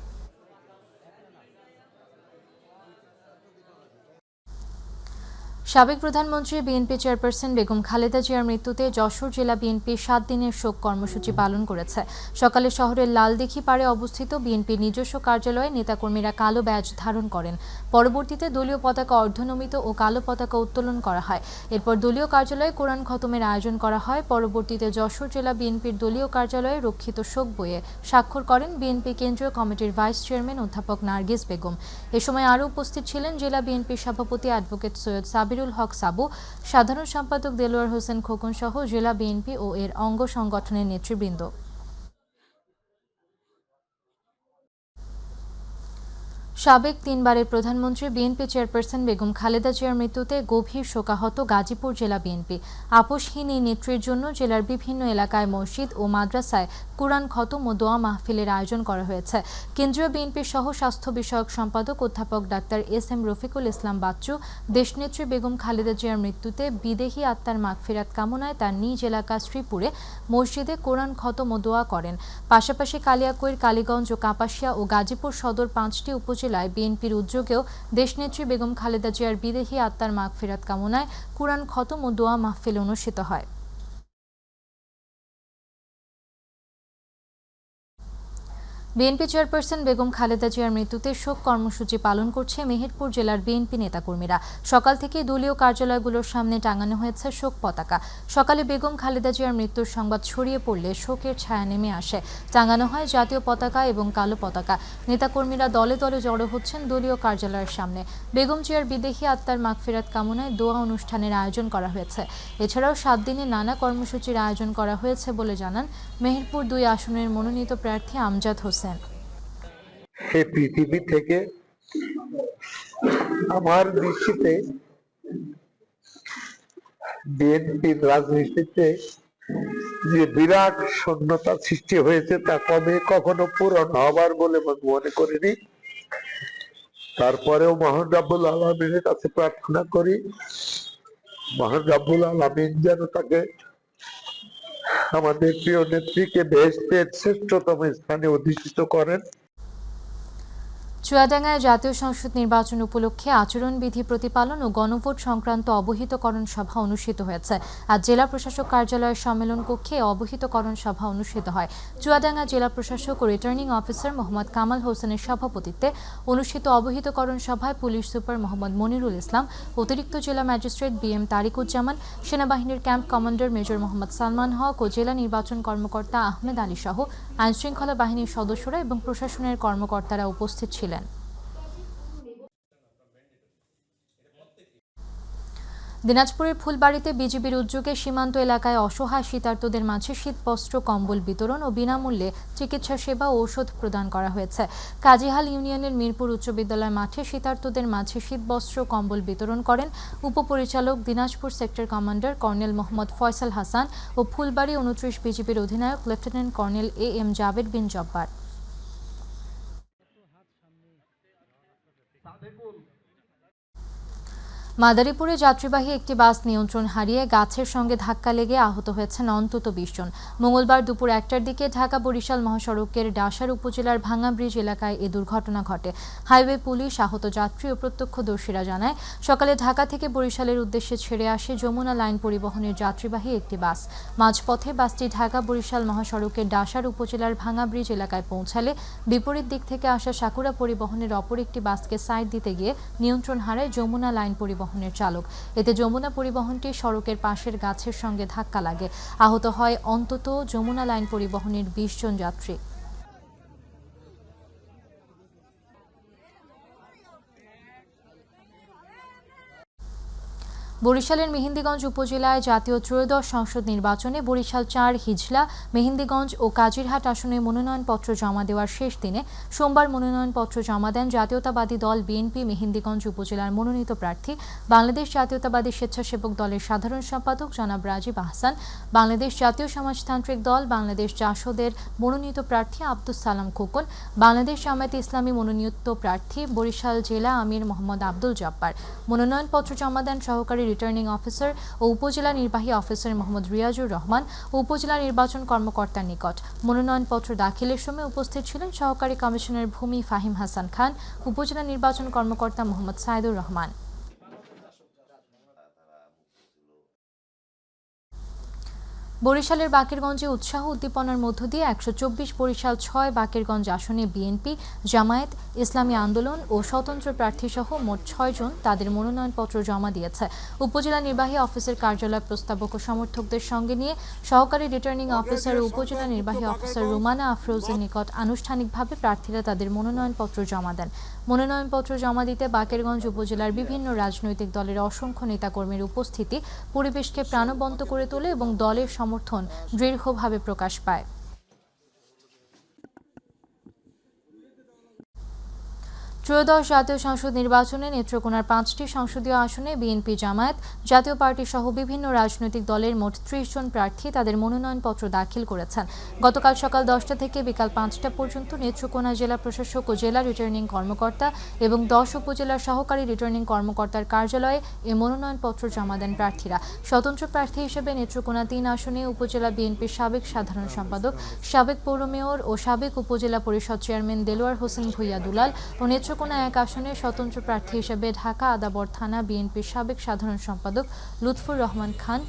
Speaker 1: সাবেক প্রধানমন্ত্রী বিএনপি চেয়ারপারসন বেগম খালেদা জিয়ার মৃত্যুতে যশোর জেলা বিএনপি 7 দিনের শোক কর্মসূচি পালন করেছে। সকালে শহরের লালদিঘি পাড়ে অবস্থিত বিএনপির নিজস্ব কার্যালয়ে নেতাকর্মীরা কালো ব্যাজ ধারণ করেন। পরবর্তীতে দলীয় পতাকা অর্ধনমিত ও কালো পতাকা উত্তোলন করা হয়। এরপর দলীয় কার্যালয়ে কোরআন খতমের আয়োজন করা হয়। পরবর্তীতে যশোর জেলা বিএনপির দলীয় কার্যালয়ে রক্ষিত শোক বইয়ে স্বাক্ষর করেন বিএনপি কেন্দ্রীয় কমিটির ভাইস চেয়ারম্যান অধ্যাপক নার্গিস বেগম। এ সময় আরও উপস্থিত ছিলেন জেলা বিএনপির সভাপতি অ্যাডভোকেট সৈয়দ সাবিরুল হক সাবু, সাধারণ সম্পাদক দেলোয়ার হোসেন খোকন সহ জেলা বিএনপি ও এর অঙ্গ সংগঠনের নেতৃবৃন্দ। সাবেক 3বারের প্রধানমন্ত্রী বিএনপি চেয়ারপারসন বেগম খালেদা জিয়ার মৃত্যুতে গভীর শোকাহত গাজীপুর জেলা বিএনপি। আপোষহীন এই নেত্রীর জন্য জেলার বিভিন্ন এলাকায় মসজিদ ও মাদ্রাসায় কুরআন খতম ও দোয়া মাহফিলের আয়োজন করা হয়েছে। কেন্দ্রীয় বিএনপির সহ স্বাস্থ্য বিষয়ক সম্পাদক অধ্যাপক ডাক্তার SM রফিকুল ইসলাম বাচ্চু দেশনেত্রী বেগম খালেদা জিয়ার মৃত্যুতে বিদেহী আত্মার মাগফিরাত কামনায় তার নিজ এলাকা শ্রীপুরে মসজিদে কোরআন খতম ও দোয়া করেন। পাশাপাশি কালিয়াকৈর, কালীগঞ্জ ও কাপাসিয়া ও গাজীপুর সদর 5টি উপজেলায় বিএনপির উদ্যোগেও দেশনেত্রী বেগম খালেদা জিয়ার বিদেহী আত্মার মাগফিরাত কামনায় কুরআন খতম ও দোয়া মাহফিল অনুষ্ঠিত হয়। বিএনপি চেয়ারপারসন বেগম খালেদা জিয়ার মৃত্যুতে শোক কর্মসূচি পালন করছে মেহেরপুর জেলার বিএনপি নেতাকর্মীরা। সকাল থেকে দলীয় কার্যালয়গুলোর সামনে টাঙানো হয়েছে শোক পতাকা। সকালে বেগম খালেদা জিয়ার মৃত্যুর সংবাদ ছড়িয়ে পড়লে শোকের ছায়া নেমে আসে। টাঙানো হয় জাতীয় পতাকা এবং কালো পতাকা। নেতাকর্মীরা দলে দলে জড়ো হচ্ছেন দলীয় কার্যালয়ের সামনে। বেগম জিয়ার বিদেহী আত্মার মাগফিরাত কামনায় দোয়া অনুষ্ঠানের আয়োজন করা হয়েছে। এছাড়াও 7 দিনে নানা কর্মসূচির আয়োজন করা হয়েছে বলে জানান মেহেরপুর 2 আসনের মনোনীত প্রার্থী আমজাদ হোসেন।
Speaker 4: এই পৃথিবী থেকে আমার দৃষ্টিতে বিএনপির রাজনীতিতে যে বিরাট শূন্যতা সৃষ্টি হয়েছে তা কখনো পূরণ হবার বলে মনে করিনি। তারপরেও মহান রব্বুল আলামিনের কাছে প্রার্থনা করি, মহান রব্বুল আলামিন যেন তাকে আমাদের প্রিয় নেত্রীকে বেহেশতের শ্রেষ্ঠতম স্থানে অধিষ্ঠিত করেন।
Speaker 1: চুয়াডাঙ্গায় জাতীয় সংসদ নির্বাচন উপলক্ষে আচরণবিধি প্রতিপালন ও গণভোট সংক্রান্ত অবহিতকরণ সভা অনুষ্ঠিত হয়েছে। আজ জেলা প্রশাসক কার্যালয়ের সম্মেলন কক্ষে অবহিতকরণ সভা অনুষ্ঠিত হয়। চুয়াডাঙ্গা জেলা প্রশাসক ও রিটার্নিং অফিসার মোহাম্মদ কামাল হোসেনের সভাপতিত্বে অনুষ্ঠিত অবহিতকরণ সভায় পুলিশ সুপার মোহাম্মদ মনিরুল ইসলাম, অতিরিক্ত জেলা ম্যাজিস্ট্রেট BM তারিকুজ্জামান, সেনাবাহিনীর camp commander major Mohammad Salman Haque ও জেলা নির্বাচন কর্মকর্তা আহমেদ আলী সহ আইনশৃঙ্খলা বাহিনীর সদস্যরা এবং প্রশাসনের কর্মকর্তারা উপস্থিত ছিলেন। দিনাজপুরের ফুলবাড়িতে বিজিবির উদ্যোগে সীমান্ত এলাকায় অসহায় শীতার্তদের মাঝে শীতবস্ত্র, কম্বল বিতরণ ও বিনামূল্যে চিকিৎসা সেবা ও ঔষধ প্রদান করা হয়েছে। কাজীহাল ইউনিয়নের মিরপুর উচ্চ বিদ্যালয় মাঠে শীতার্তদের মাঝে শীতবস্ত্র, কম্বল বিতরণ করেন উপপরিচালক Dinajpur sector commander colonel Mohammad Faisal Hasan ও ফুলবাড়ি 29 বিজিবির অধিনায়ক lieutenant colonel AM Jabed bin Jabbar. মাদারীপুরে যাত্রীবাহী একটি বাস নিয়ন্ত্রণ হারিয়ে গাছের সঙ্গে ধাক্কা লেগে আহত হয়েছেন অন্তত 20 জন। মঙ্গলবার দুপুর 1টার দিকে ঢাকা-বরিশাল মহাসড়কের ডাসার উপজেলার ভাঙা ব্রিজ এলাকায় এ দুর্ঘটনা ঘটে। হাইওয়ে পুলিশ, আহত যাত্রী ও প্রত্যক্ষদর্শীরা জানায়, সকালে ঢাকা থেকে বরিশালের উদ্দেশ্যে ছেড়ে আসে যমুনা লাইন পরিবহনের যাত্রীবাহী একটি বাস। মাঝপথে বাসটি ঢাকা-বরিশাল মহাসড়কের ডাসার উপজেলার ভাঙা ব্রিজ এলাকায় পৌঁছালে বিপরীত দিক থেকে আসা সাকুরা পরিবহনের অপর একটি বাসকে সাইড দিতে গিয়ে নিয়ন্ত্রণ হারায় যমুনা লাইন পরিবহনের চালক। এতে যমুনা পরিবহনটি সড়কের পাশের গাছের সঙ্গে ধাক্কা লাগে। আহত হয় অন্তত যমুনা লাইন পরিবহনের 20 জন যাত্রী। বরিশালের মেহেন্দিগঞ্জ উপজেলায় জাতীয় ত্রয়োদশ সংসদ নির্বাচনে বরিশাল 4 হিজলা, মেহেন্দিগঞ্জ ও কাজিরহাট আসনে মনোনয়নপত্র জমা দেওয়ার শেষ দিনে সোমবার মনোনয়নপত্র জমা দেন জাতীয়তাবাদী দল বিএনপি মেহেন্দিগঞ্জ উপজেলার মনোনীত প্রার্থী, বাংলাদেশ জাতীয়তাবাদী স্বেচ্ছাসেবক দলের সাধারণ সম্পাদক জনাব রাজীব আহসান, বাংলাদেশ জাতীয় সমাজতান্ত্রিক দল বাংলাদেশ জাসদের মনোনীত প্রার্থী আব্দুস সালাম খোকন, বাংলাদেশ জামায়াতে ইসলামী মনোনীত প্রার্থী বরিশাল জেলা আমির মোহাম্মদ আব্দুল জব্বার। মনোনয়নপত্র জমা দেন সহকারী রিটার্নিং অফিসার ও উপজেলা নির্বাহী অফিসার মোহাম্মদ রিয়াজুর রহমান ও উপজেলা নির্বাচন কর্মকর্তার নিকট। মনোনয়নপত্র দাখিলের সময় উপস্থিত ছিলেন সহকারী কমিশনার ভূমি ফাহিম হাসান খান, উপজেলা নির্বাচন কর্মকর্তা মোহাম্মদ সাইদুর রহমান। বরিশালের বাকেরগঞ্জে উৎসাহ উদ্দীপনার মধ্য দিয়ে 124 বরিশাল 6 বাকেরগঞ্জ আসনে বিএনপি, জামায়াত, ইসলামী আন্দোলন ও স্বতন্ত্র প্রার্থী সহ মোট 6 জন তাদের মনোনয়নপত্র জমা দিয়েছে। উপজেলা নির্বাহী অফিসের কার্যালয় প্রস্তাবক ও সমর্থকদের সঙ্গে নিয়ে সহকারী রিটার্নিং অফিসার ও উপজেলা নির্বাহী অফিসার রুমানা আফরোজের নিকট আনুষ্ঠানিকভাবে প্রার্থীরা তাদের মনোনয়নপত্র জমা দেন। মনোনয়নপত্র জমা দিতে বাকেরগঞ্জ উপজেলার বিভিন্ন রাজনৈতিক দলের অসংখ্য নেতাকর্মীর উপস্থিতি পরিবেশকে প্রাণবন্ত করে তোলে এবং দলের সমর্থন দৃঢ়ভাবে প্রকাশ পায়। ত্রয়োদশ জাতীয় সংসদ নির্বাচনে নেত্রকোনার 5টি সংসদীয় আসনে বিএনপি, জামায়াত, জাতীয় পার্টি সহ বিভিন্ন রাজনৈতিক দলের মোট 30 জন প্রার্থী তাদের মনোনয়নপত্র দাখিল করেছেন। গতকাল সকাল 10টা থেকে বিকাল 5টা পর্যন্ত নেত্রকোনা জেলা প্রশাসক ও জেলা রিটার্নিং কর্মকর্তা এবং 10 উপজেলার সহকারী রিটার্নিং কর্মকর্তার কার্যালয়ে এ মনোনয়নপত্র জমা দেন প্রার্থীরা। স্বতন্ত্র প্রার্থী হিসেবে নেত্রকোনা 3 আসনে উপজেলা বিএনপির সাবেক সাধারণ সম্পাদক, সাবেক পৌর মেয়র ও সাবেক উপজেলা পরিষদ চেয়ারম্যান দেলোয়ার হোসেন ভূঁইয়া দুলাল ও নেত্রকোনা 1 আসনে স্বতন্ত্র প্রার্থী হিসেবে ঢাকা আদাবর থানা বিএনপির সাবেক সাধারণ সম্পাদক লুৎফুর রহমান খান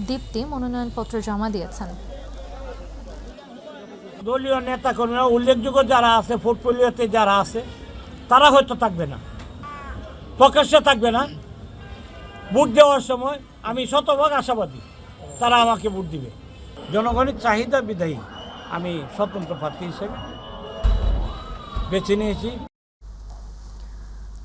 Speaker 1: দীপ্তি মনোনয়নপত্র জমা দিয়েছেন।
Speaker 18: দলীয় নেতাকর্মীরা উল্লেখযোগ্য যারা আছে, পোর্টফোলিওতে যারা আছে, তারা হয়তো থাকবে না, প্রকাশ্যে থাকবে না। ভোট দেওয়ার সময় আমি শতভাগ আশাবাদী তারা আমাকে ভোট দিবে। জনগণের চাহিদা বিধায়ী আমি স্বতন্ত্র প্রার্থী হিসেবে বেছে নিয়েছি।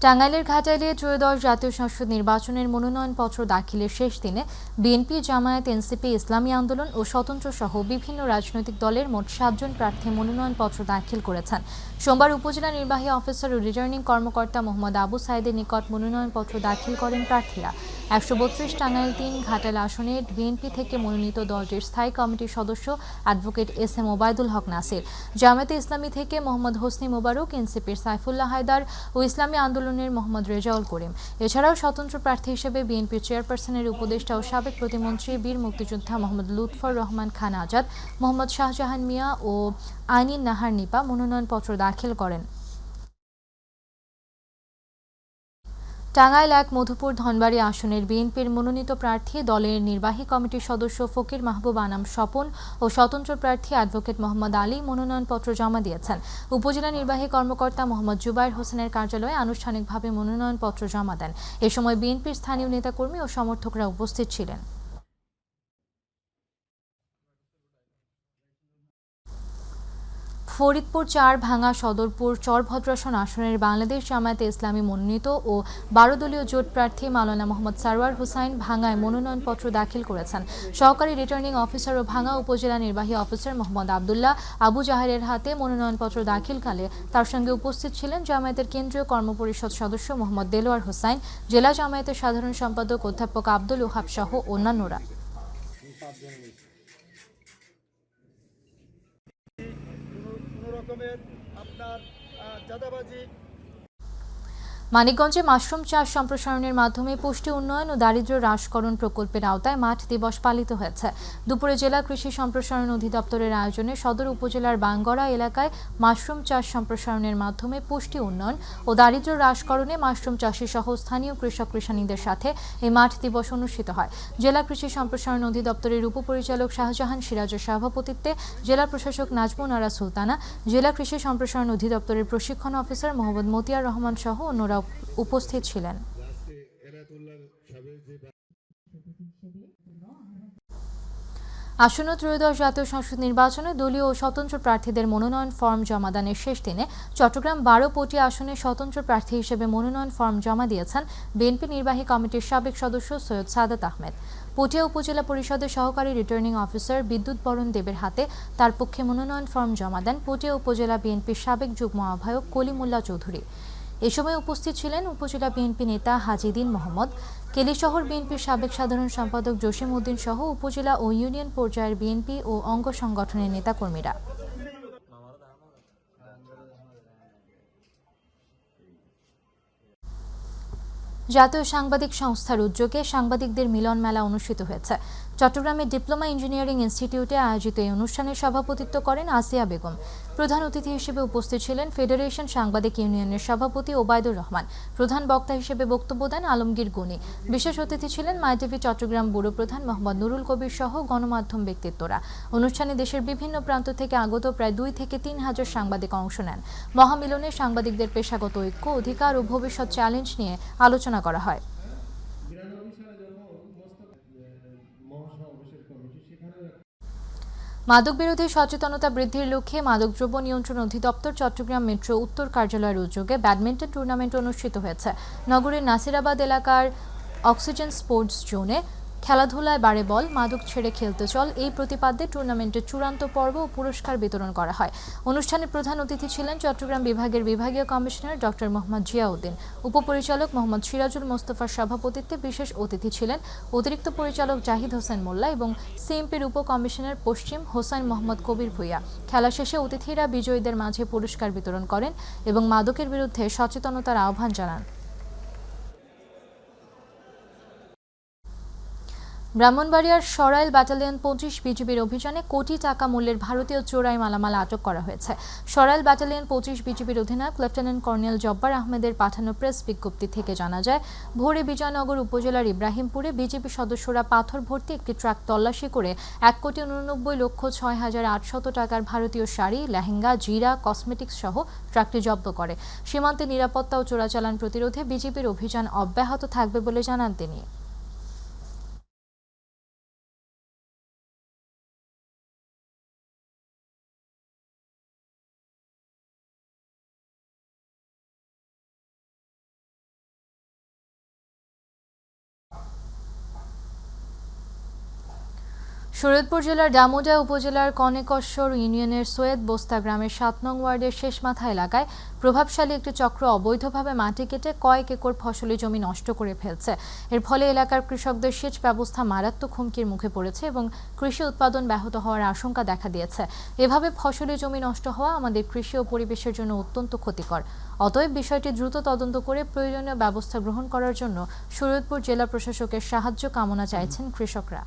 Speaker 1: টাঙ্গাইলের ঘাটাইলে ত্রয়োদশ জাতীয় সংসদ নির্বাচনের মনোনয়নপত্র দাখিলের শেষ দিনে বিএনপি, জামায়াত, এনসিপি, ইসলামী আন্দোলন ও স্বতন্ত্র সহ বিভিন্ন রাজনৈতিক দলের মোট 7 জন প্রার্থী মনোনয়নপত্র দাখিল করেছেন। সোমবার উপজেলা নির্বাহী অফিসার ও রিটার্নিং কর্মকর্তা মোহাম্মদ আবু সাইদের নিকট মনোনয়নপত্র দাখিল করেন প্রার্থীরা। 132 টাঙ্গাইল 3 ঘাটাইল আসনে বিএনপি থেকে মনোনীত দলটির স্থায়ী কমিটির সদস্য অ্যাডভোকেট এস.এম. ওবায়দুল হক নাসির, জামায়াতে ইসলামী থেকে মোহাম্মদ হোসনি মোবারক, এনসিপির সাইফুল্লাহ হায়দার ও ইসলামী আন্দোলনের মোহাম্মদ রেজাউল করিম। এছাড়াও স্বতন্ত্র প্রার্থী হিসেবে বিএনপির চেয়ারপারসনের উপদেষ্টা ও সাবেক প্রতিমন্ত্রী বীর মুক্তিযোদ্ধা মোহাম্মদ লুৎফর রহমান খান আজাদ, মোহাম্মদ শাহজাহান মিয়া ও আইনিন নাহার নিপা মনোনয়নপত্র দাখিল করেন। টাঙ্গাইল 1 মধুপুর ধনবাড়ী আসনের বিএনপির মনোনীত প্রার্থী দলের নির্বাহী কমিটির সদস্য ফকির মাহবুব আনাম স্বপন ও স্বতন্ত্র প্রার্থী অ্যাডভোকেট মোহাম্মদ আলী মনোনয়নপত্র জমা দিয়েছেন। উপজেলা নির্বাহী কর্মকর্তা মোহাম্মদ জুবাইর হোসেনের কার্যালয়ে আনুষ্ঠানিকভাবে মনোনয়নপত্র জমা দেন। এ সময় বিএনপির স্থানীয় নেতাকর্মী ও সমর্থকরা উপস্থিত ছিলেন। ফরিদপুর 4 ভাঙ্গা সদরপুর চরভদ্রাসন আসনের বাংলাদেশ জামায়াতে ইসলামী মনোনীত ও 12 দলীয় জোট প্রার্থী মাওলানা মোহাম্মদ সারওয়ার হোসাইন ভাঙ্গায় মনোনয়নপত্র দাখিল করেছেন। সহকারী রিটার্নিং অফিসার ও ভাঙ্গা উপজেলা নির্বাহী অফিসার মোহাম্মদ আবদুল্লাহ আবু জাহেরের হাতে মনোনয়নপত্র দাখিলকালে তার সঙ্গে উপস্থিত ছিলেন জামায়াতের কেন্দ্রীয় কর্মপরিষদ সদস্য মোহাম্মদ দেলোয়ার হোসাইন, জেলা জামায়াতের সাধারণ সম্পাদক অধ্যাপক আব্দুল ওহাব সহ অন্যান্যরা। মানিকগঞ্জে মাশরুম চাষ সম্প্রসারণের মাধ্যমে পুষ্টি উন্নয়ন ও দারিদ্র্য হ্রাসকরণ প্রকল্পের আওতায় মাঠ দিবস পালিত হয়েছে। দুপুরে জেলা কৃষি সম্প্রসারণ অধিদপ্তরের আয়োজনে সদর উপজেলার বাঙ্গরা এলাকায় মাশরুম চাষ সম্প্রসারণের মাধ্যমে পুষ্টি উন্নয়ন ও দারিদ্র্য হ্রাসকরণে মাশরুম চাষী সহ স্থানীয় কৃষক কৃষানীদের সাথে এই মাঠ দিবস অনুষ্ঠিত হয়। জেলা কৃষি সম্প্রসারণ অধিদপ্তরের উপপরিচালক শাহজাহান সিরাজের সভাপতিত্বে জেলা প্রশাসক নাজমুন আরা সুলতানা, জেলা কৃষি সম্প্রসারণ অধিদপ্তরের প্রশিক্ষণ অফিসার মোহাম্মদ মতিয়ার রহমান সহ অন্যরা উপস্থিত ছিলেন। আসন্ন ত্রয়োদশ জাতীয় সংসদ নির্বাচনে দলীয় ও স্বতন্ত্র প্রার্থীদের মনোনয়ন ফর্ম জমাদানের শেষ দিনে চট্টগ্রাম 12 পটি আসনে স্বতন্ত্র প্রার্থী হিসেবে মনোনয়ন ফর্ম জমা দিয়েছেন বিএনপি নির্বাহী কমিটির সাবেক সদস্য সৈয়দ সাদাত আহমেদ। পটিয়া উপজেলা পরিষদের সহকারী রিটার্নিং অফিসার বিদ্যুৎ বরণ দেবের হাতে তার পক্ষে মনোনয়ন ফর্ম জমা দেন পটিয়া উপজেলা বিএনপির সাবেক যুগ্ম আহ্বায়ক কলিমুল্লাহ চৌধুরী। এ সময় উপস্থিত ছিলেন উপজেলা বিএনপি নেতা হাজিদিন মোহাম্মদ, কেলিশহর বিএনপির সাবেক সাধারণ সম্পাদক জসিম উদ্দিন সহ উপজেলা ও ইউনিয়ন পর্যায়ের বিএনপি ও অঙ্গ সংগঠনের নেতাকর্মীরা। জাতীয় সাংবাদিক সংস্থার উদ্যোগে সাংবাদিকদের মিলন মেলা অনুষ্ঠিত হয়েছে। চট্টগ্রামের ডিপ্লোমা ইঞ্জিনিয়ারিং ইনস্টিটিউটে আয়োজিত এই অনুষ্ঠানে সভাপতিত্ব করেন আসিয়া বেগম। প্রধান অতিথি হিসেবে উপস্থিত ছিলেন ফেডারেশন সাংবাদিক ইউনিয়নের সভাপতি ওবায়দুর রহমান। প্রধান বক্তা হিসেবে বক্তব্য দেন আলমগীর গনি। বিশেষ অতিথি ছিলেন মাইটিভি চট্টগ্রাম ব্যুরো প্রধান মোহাম্মদ নুরুল কবির সহ গণমাধ্যম ব্যক্তিত্বরা। অনুষ্ঠানে দেশের বিভিন্ন প্রান্ত থেকে আগত প্রায় 2 থেকে 3 হাজার সাংবাদিক অংশ নেন। মহামিলনে সাংবাদিকদের পেশাগত ঐক্য, অধিকার ও ভবিষ্যৎ চ্যালেঞ্জ নিয়ে আলোচনা করা হয়। মাদক বিরোধী সচেতনতা বৃদ্ধির লক্ষ্যে মাদকদ্রব্য নিয়ন্ত্রণ অধিদপ্তর চট্টগ্রাম মেট্রো উত্তর কার্যালয়ের উদ্যোগে ব্যাডমিন্টন টুর্নামেন্ট অনুষ্ঠিত হয়েছে। নগরের নাসিরাবাদ এলাকার অক্সিজেন স্পোর্টস জোনে খেলাধুলায় বাড়ে বল, মাদক ছেড়ে খেলতে চল এই প্রতিপাদ্যে টুর্নামেন্টের চূড়ান্ত পর্ব ও পুরস্কার বিতরণ করা হয়। অনুষ্ঠানে প্রধান অতিথি ছিলেন চট্টগ্রাম বিভাগের বিভাগীয় কমিশনার ডক্টর মোহাম্মদ জিয়াউদ্দিন। উপপরিচালক মোহাম্মদ সিরাজুল মোস্তফার সভাপতিত্বে বিশেষ অতিথি ছিলেন অতিরিক্ত পরিচালক জাহিদ হোসেন মোল্লা এবং সিএমপির উপকমিশনার পশ্চিম হোসাইন মোহাম্মদ কবির ভূঁইয়া। খেলা শেষে অতিথিরা বিজয়ীদের মাঝে পুরস্কার বিতরণ করেন এবং মাদকের বিরুদ্ধে সচেতনতার আহ্বান জানান। ব্রাহ্মণবাড়িয়ার সরাইল ব্যাটালিয়ন 25 বিজিবির অভিযানে কোটি টাকা মূল্যের ভারতীয় চোরাই মালামাল আটক করা হয়েছে। সরাইল ব্যাটালিয়ন 25 বিজিবির অধিনায়ক লেফটেন্যান্ট কর্নেল জব্বার আহমেদের পাঠানো প্রেস বিজ্ঞপ্তি থেকে জানা যায়, ভোরে বিজয়নগর উপজেলার ইব্রাহিমপুরে বিজিবি সদস্যরা পাথর ভর্তি একটি ট্রাক তল্লাশি করে 1,89,06,800 টাকার ভারতীয় শাড়ি, লেহেঙ্গা, জিরা, কসমেটিক্স সহ ট্রাকটি জব্দ করে। সীমান্তে নিরাপত্তা ও চোরাচালান প্রতিরোধে বিজিবির অভিযান অব্যাহত থাকবে বলে জানান তিনি। শরীয়তপুর জেলার ডামুডা উপজেলার কনেকশ্বর ইউনিয়নের সৈয়দ বোস্তা গ্রামের 7 নং ওয়ার্ডের শেষমাথা এলাকায় প্রভাবশালী একটি চক্র অবৈধভাবে মাটি কেটে কয়েক একর ফসলি জমি নষ্ট করে ফেলছে। এর ফলে এলাকার কৃষকদের সেচ ব্যবস্থা মারাত্মক হুমকির মুখে পড়েছে এবং কৃষি উৎপাদন ব্যাহত হওয়ার আশঙ্কা দেখা দিয়েছে। এভাবে ফসলি জমি নষ্ট হওয়া আমাদের কৃষি ও পরিবেশের জন্য অত্যন্ত ক্ষতিকর। অতএব বিষয়টি দ্রুত তদন্ত করে প্রয়োজনীয় ব্যবস্থা গ্রহণ করার জন্য শরীয়তপুর জেলা প্রশাসকের সাহায্য কামনা চাইছেন কৃষকরা।